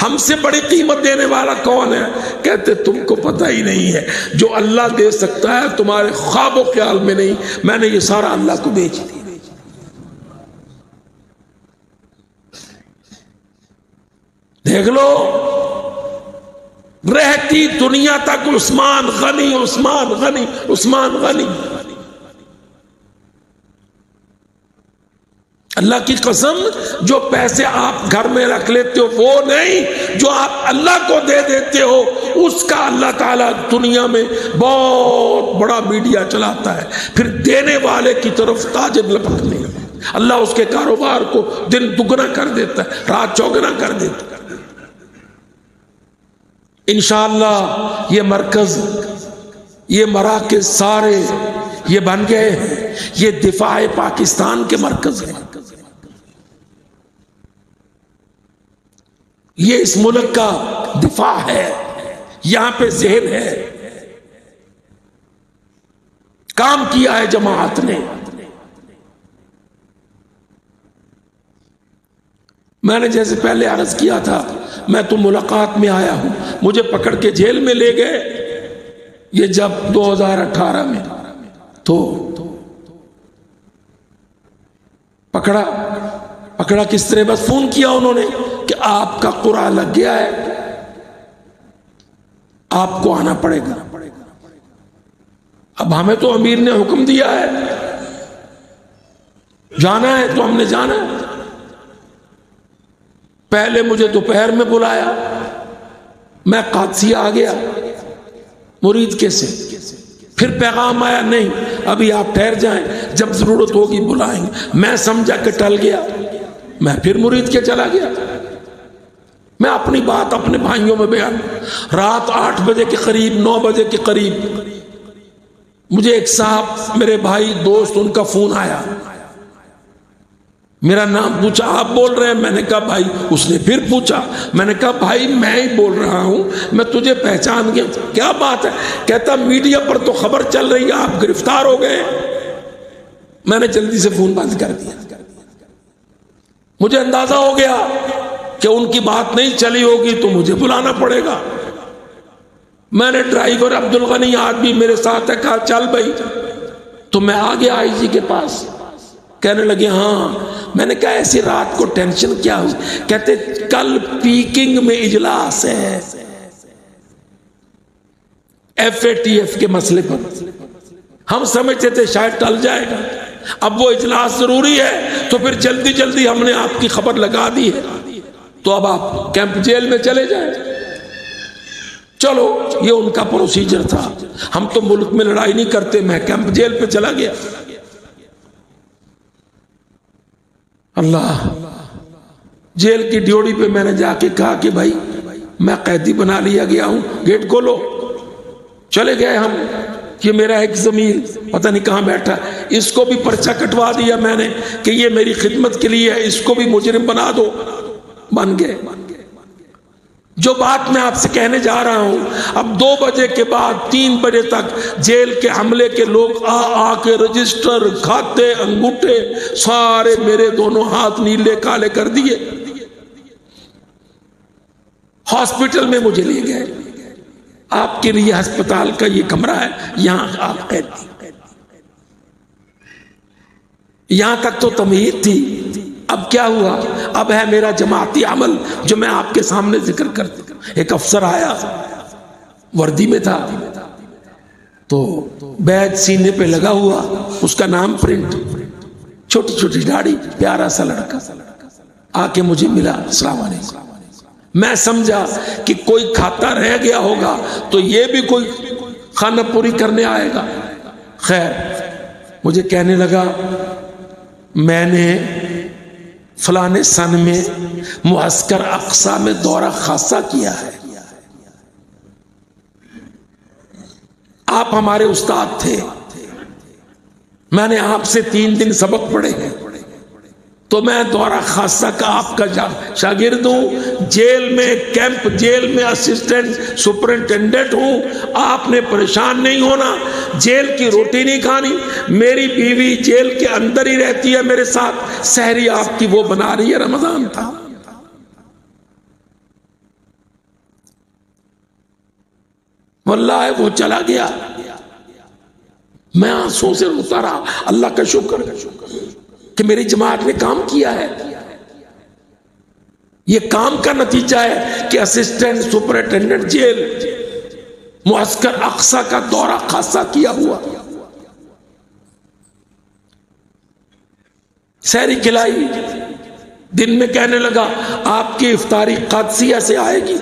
ہم سے بڑی قیمت دینے والا کون ہے؟ کہتے تم کو پتہ ہی نہیں ہے، جو اللہ دے سکتا ہے تمہارے خواب و خیال میں نہیں، میں نے یہ سارا اللہ کو بیچ دیا۔ دیکھ لو رہتی دنیا تک عثمان غنی، عثمان غنی، عثمان غنی۔ اللہ کی قسم جو پیسے آپ گھر میں رکھ لیتے ہو وہ نہیں، جو آپ اللہ کو دے دیتے ہو اس کا اللہ تعالیٰ دنیا میں بہت بڑا میڈیا چلاتا ہے، پھر دینے والے کی طرف تاجر لپکنے لگے، اللہ اس کے کاروبار کو دن دگنا کر دیتا ہے، رات چوگنا کر دیتا ہے۔ انشاءاللہ یہ مرکز، یہ مراکز سارے یہ بن گئے ہیں، یہ دفاع پاکستان کے مرکز ہیں، یہ اس ملک کا دفاع ہے، یہاں پہ ذہن ہے، کام کیا ہے جماعت نے۔ میں نے جیسے پہلے عرض کیا تھا، میں تو ملاقات میں آیا ہوں، مجھے پکڑ کے جیل میں لے گئے، یہ جب 2018 میں تو پکڑا کس طرح، بس فون کیا انہوں نے کہ آپ کا قرعہ لگ گیا ہے، آپ کو آنا پڑے گا۔ اب ہمیں تو امیر نے حکم دیا ہے جانا ہے تو ہم نے جانا ہے۔ پہلے مجھے دوپہر میں بلایا، میں قادسیہ آ گیا مرید کے سے، پھر پیغام آیا نہیں ابھی آپ ٹھہر جائیں، جب ضرورت ہوگی بلائیں گے۔ میں سمجھا کہ ٹل گیا، میں پھر مرید کے چلا گیا۔ میں اپنی بات اپنے بھائیوں میں بیان، رات 8 بجے کے قریب 9 بجے کے قریب مجھے ایک صاحب میرے بھائی دوست ان کا فون آیا، میرا نام پوچھا، آپ بول رہے ہیں؟ میں نے کہا بھائی، اس نے پھر پوچھا، میں نے کہا بھائی میں ہی بول رہا ہوں، میں تجھے پہچان گیا۔ کیا بات ہے؟ کہتا میڈیا پر تو خبر چل رہی ہے آپ گرفتار ہو گئے۔ میں نے جلدی سے فون بند کر دیا، مجھے اندازہ ہو گیا کہ ان کی بات نہیں چلی ہوگی تو مجھے بلانا پڑے گا۔ میں نے ڈرائیور عبدالغنی آج بھی میرے ساتھ ہے، کہا چل بھائی، تو میں آ گیا آئی جی کے پاس۔ کہنے لگے ہاں، میں نے کہا ایسی رات کو ٹینشن کیا ہو؟ کہتے کل پیکنگ میں اجلاس ہے FATF کے مسئلے پر، ہم سمجھتے تھے شاید ٹل جائے گا، اب وہ اجلاس ضروری ہے تو پھر جلدی جلدی ہم نے آپ کی خبر لگا دی ہے، تو اب آپ کیمپ جیل میں چلے جائیں۔ چلو یہ ان کا پروسیجر تھا، ہم تو ملک میں لڑائی نہیں کرتے، میں کیمپ جیل پہ چلا گیا۔ اللہ، جیل کی ڈیوٹی پہ میں نے جا کے کہا کہ بھائی میں قیدی بنا لیا گیا ہوں، گیٹ کھولو۔ چلے گئے ہم، یہ میرا ایک زمین پتہ نہیں کہاں بیٹھا، اس کو بھی پرچہ کٹوا دیا میں نے کہ یہ میری خدمت کے لیے ہے، اس کو بھی مجرم بنا دو، بن گئے۔ جو بات میں آپ سے کہنے جا رہا ہوں، اب 2 بجے کے بعد 3 بجے تک جیل کے عملے کے لوگ آ کے رجسٹر، کھاتے، انگوٹھے سارے میرے دونوں ہاتھ نیلے کالے کر دیے۔ ہاسپٹل میں مجھے لے گئے، آپ کے لیے ہسپتال کا یہ کمرہ ہے، یہاں آپ قید، یہاں تک تو تمہید تھی۔ اب کیا ہوا؟ اب ہے میرا جماعتی عمل جو میں آپ کے سامنے ذکر کرتا ہوں۔ ایک افسر آیا، وردی میں تھا، تو بیج سینے پہ لگا ہوا، اس کا نام پرنٹ، چھوٹی چھوٹی داڑھی، پیارا سا لڑکا آ کے مجھے ملا، السلام علیکم۔ میں سمجھا کہ کوئی کھاتا رہ گیا ہوگا تو یہ بھی کوئی خانہ پوری کرنے آئے گا۔ خیر، مجھے کہنے لگا میں نے فلانے سن میں معسکر اقصی میں دورہ خاصہ کیا ہے، آپ ہمارے استاد تھے، میں نے آپ سے 3 دن سبق پڑھے ہیں، تو میں دورہ خاصہ کا آپ کا شاگرد ہوں، جیل میں کیمپ جیل میں اسسٹنٹ سپرنٹینڈنٹ ہوں، آپ نے پریشان نہیں ہونا، جیل کی روٹی نہیں کھانی، میری بیوی جیل کے اندر ہی رہتی ہے میرے ساتھ، سحری آپ کی وہ بنا رہی ہے، رمضان تھا۔ واللہ وہ چلا گیا، میں آنسوں سے روتا رہا، اللہ کا شکر کہ میری جماعت نے کام کیا ہے۔ یہ کام کا نتیجہ ہے کہ اسسٹنٹ سپرنٹینڈنٹ جیل معسکر اقصی کا دورہ خاصہ کیا ہوا، سحری کھلائی، دن میں کہنے لگا آپ کی افطاری قادسیہ سے آئے گی،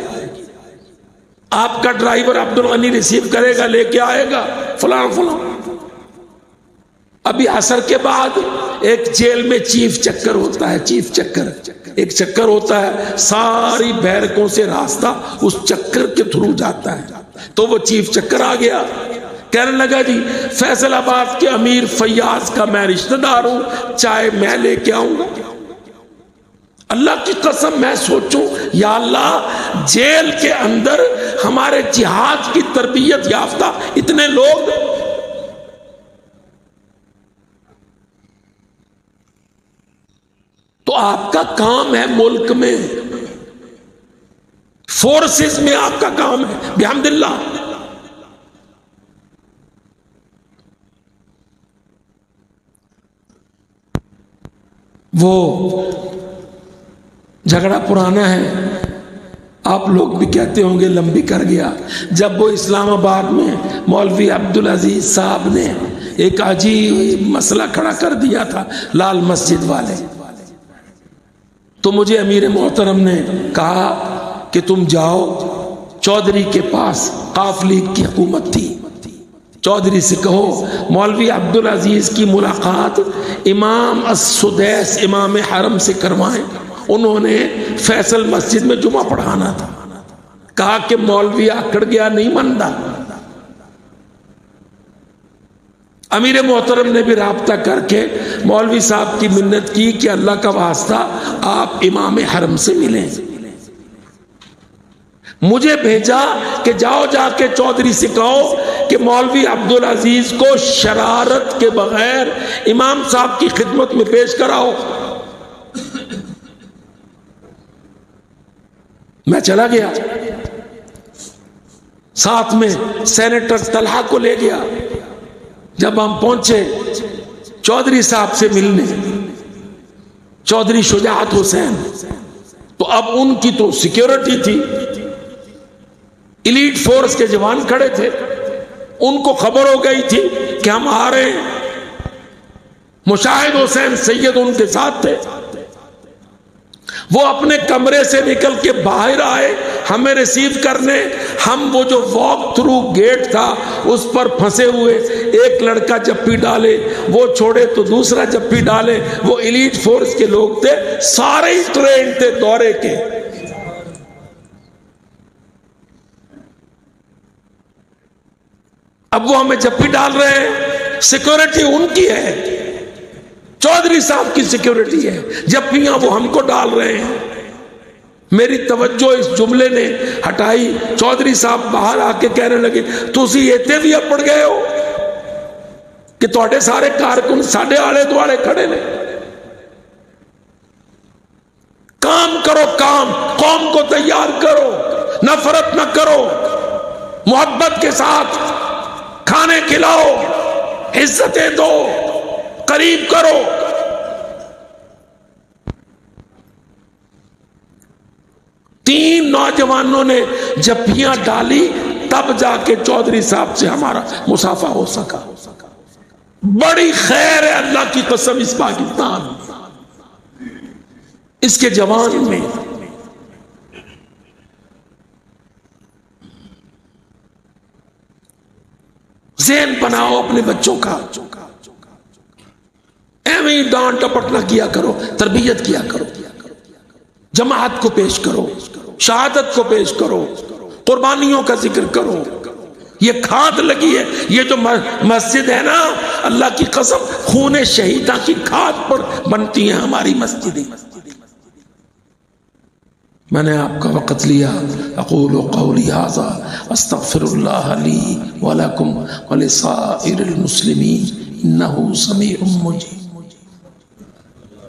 آپ کا ڈرائیور عبد الغنی ریسیو کرے گا، لے کے آئے گا فلاں فلاں. ابھی عصر کے بعد ایک جیل میں چیف چکر ہوتا ہے، چیف چکر ایک چکر ہوتا ہے، ساری بیرکوں سے راستہ اس چکر کے تھرو جاتا ہے. تو وہ چیف چکر آ گیا، کہنے لگا جی فیصل آباد کے امیر فیاض کا میں رشتہ دار ہوں، چائے میں لے کے آؤں گا. اللہ کی قسم میں سوچوں یا اللہ، جیل کے اندر ہمارے جہاد کی تربیت یافتہ اتنے لوگ، تو آپ کا کام ہے ملک میں، فورسز میں آپ کا کام ہے بحمد اللہ. وہ جھگڑا پرانا ہے، آپ لوگ بھی کہتے ہوں گے لمبی کر گیا. جب وہ اسلام آباد میں مولوی عبدالعزیز صاحب نے ایک عجیب مسئلہ کھڑا کر دیا تھا لال مسجد والے، تو مجھے امیر محترم نے کہا کہ تم جاؤ چودھری کے پاس، قاف لیگ کی حکومت تھی، چودھری سے کہو مولوی عبدالعزیز کی ملاقات امام السدیس امام حرم سے کروائیں. انہوں نے فیصل مسجد میں جمعہ پڑھانا تھا. کہا کہ مولوی آکڑ گیا، نہیں مانتا. امیر محترم نے بھی رابطہ کر کے مولوی صاحب کی منت کی کہ اللہ کا واسطہ آپ امام حرم سے ملیں. مجھے بھیجا کہ جاؤ جا کے چودھری سے کہو کہ مولوی عبدالعزیز کو شرارت کے بغیر امام صاحب کی خدمت میں پیش کراؤ. میں چلا گیا، ساتھ میں سینیٹر طلحہ کو لے گیا. جب ہم پہنچے چودھری صاحب سے ملنے، چودھری شجاعت حسین، تو اب ان کی تو سیکیورٹی تھی، ایلیٹ فورس کے جوان کھڑے تھے، ان کو خبر ہو گئی تھی کہ ہم آ رہے ہیں. مشاہد حسین سید ان کے ساتھ تھے. وہ اپنے کمرے سے نکل کے باہر آئے ہمیں ریسیو کرنے. ہم وہ جو واک تھرو گیٹ تھا اس پر پھنسے ہوئے، ایک لڑکا جپی ڈالے، وہ چھوڑے تو دوسرا جپی ڈالے. وہ ایلیٹ فورس کے لوگ تھے، سارے ہی ٹرین تھے دورے کے. اب وہ ہمیں جپی ڈال رہے ہیں، سیکورٹی ان کی ہے، چودھری صاحب کی سیکیورٹی ہے، جپیاں وہ ہم کو ڈال رہے ہیں. میری توجہ اس جملے نے ہٹائی. چودھری صاحب باہر آ کے کہنے لگے تسی ایتے بھی اپڑ گئے ہو کہ تواڈے سارے کارکن ساڈے آلے دوالے کھڑے نے. کام کرو، کام، قوم کو تیار کرو، نفرت نہ کرو، محبت کے ساتھ کھانے کھلاؤ، عزتیں دو، قریب کرو. تین نوجوانوں نے جپیاں ڈالی، تب جا کے چودھری صاحب سے ہمارا مصافحہ ہو سکا. بڑی خیر ہے اللہ کی قسم اس پاکستان، اس کے جوان میں. ذہن بناؤ اپنے بچوں کا، ایویں ڈانٹ ٹپٹ نہ کیا کرو، تربیت کیا کرو، جماعت کو پیش کرو، شہادت کو پیش کرو، قربانیوں کا ذکر کرو. یہ کھاد لگی ہے، یہ جو مسجد ہے نا، اللہ کی قسم خون شہیداں کی کھاد پر بنتی ہیں ہماری مسجدیں. میں نے آپ کا وقت لیا. اقول قولی ھذا استغفر اللہ لی ولکم ولسائر المسلمین انہ سمیع مجیب.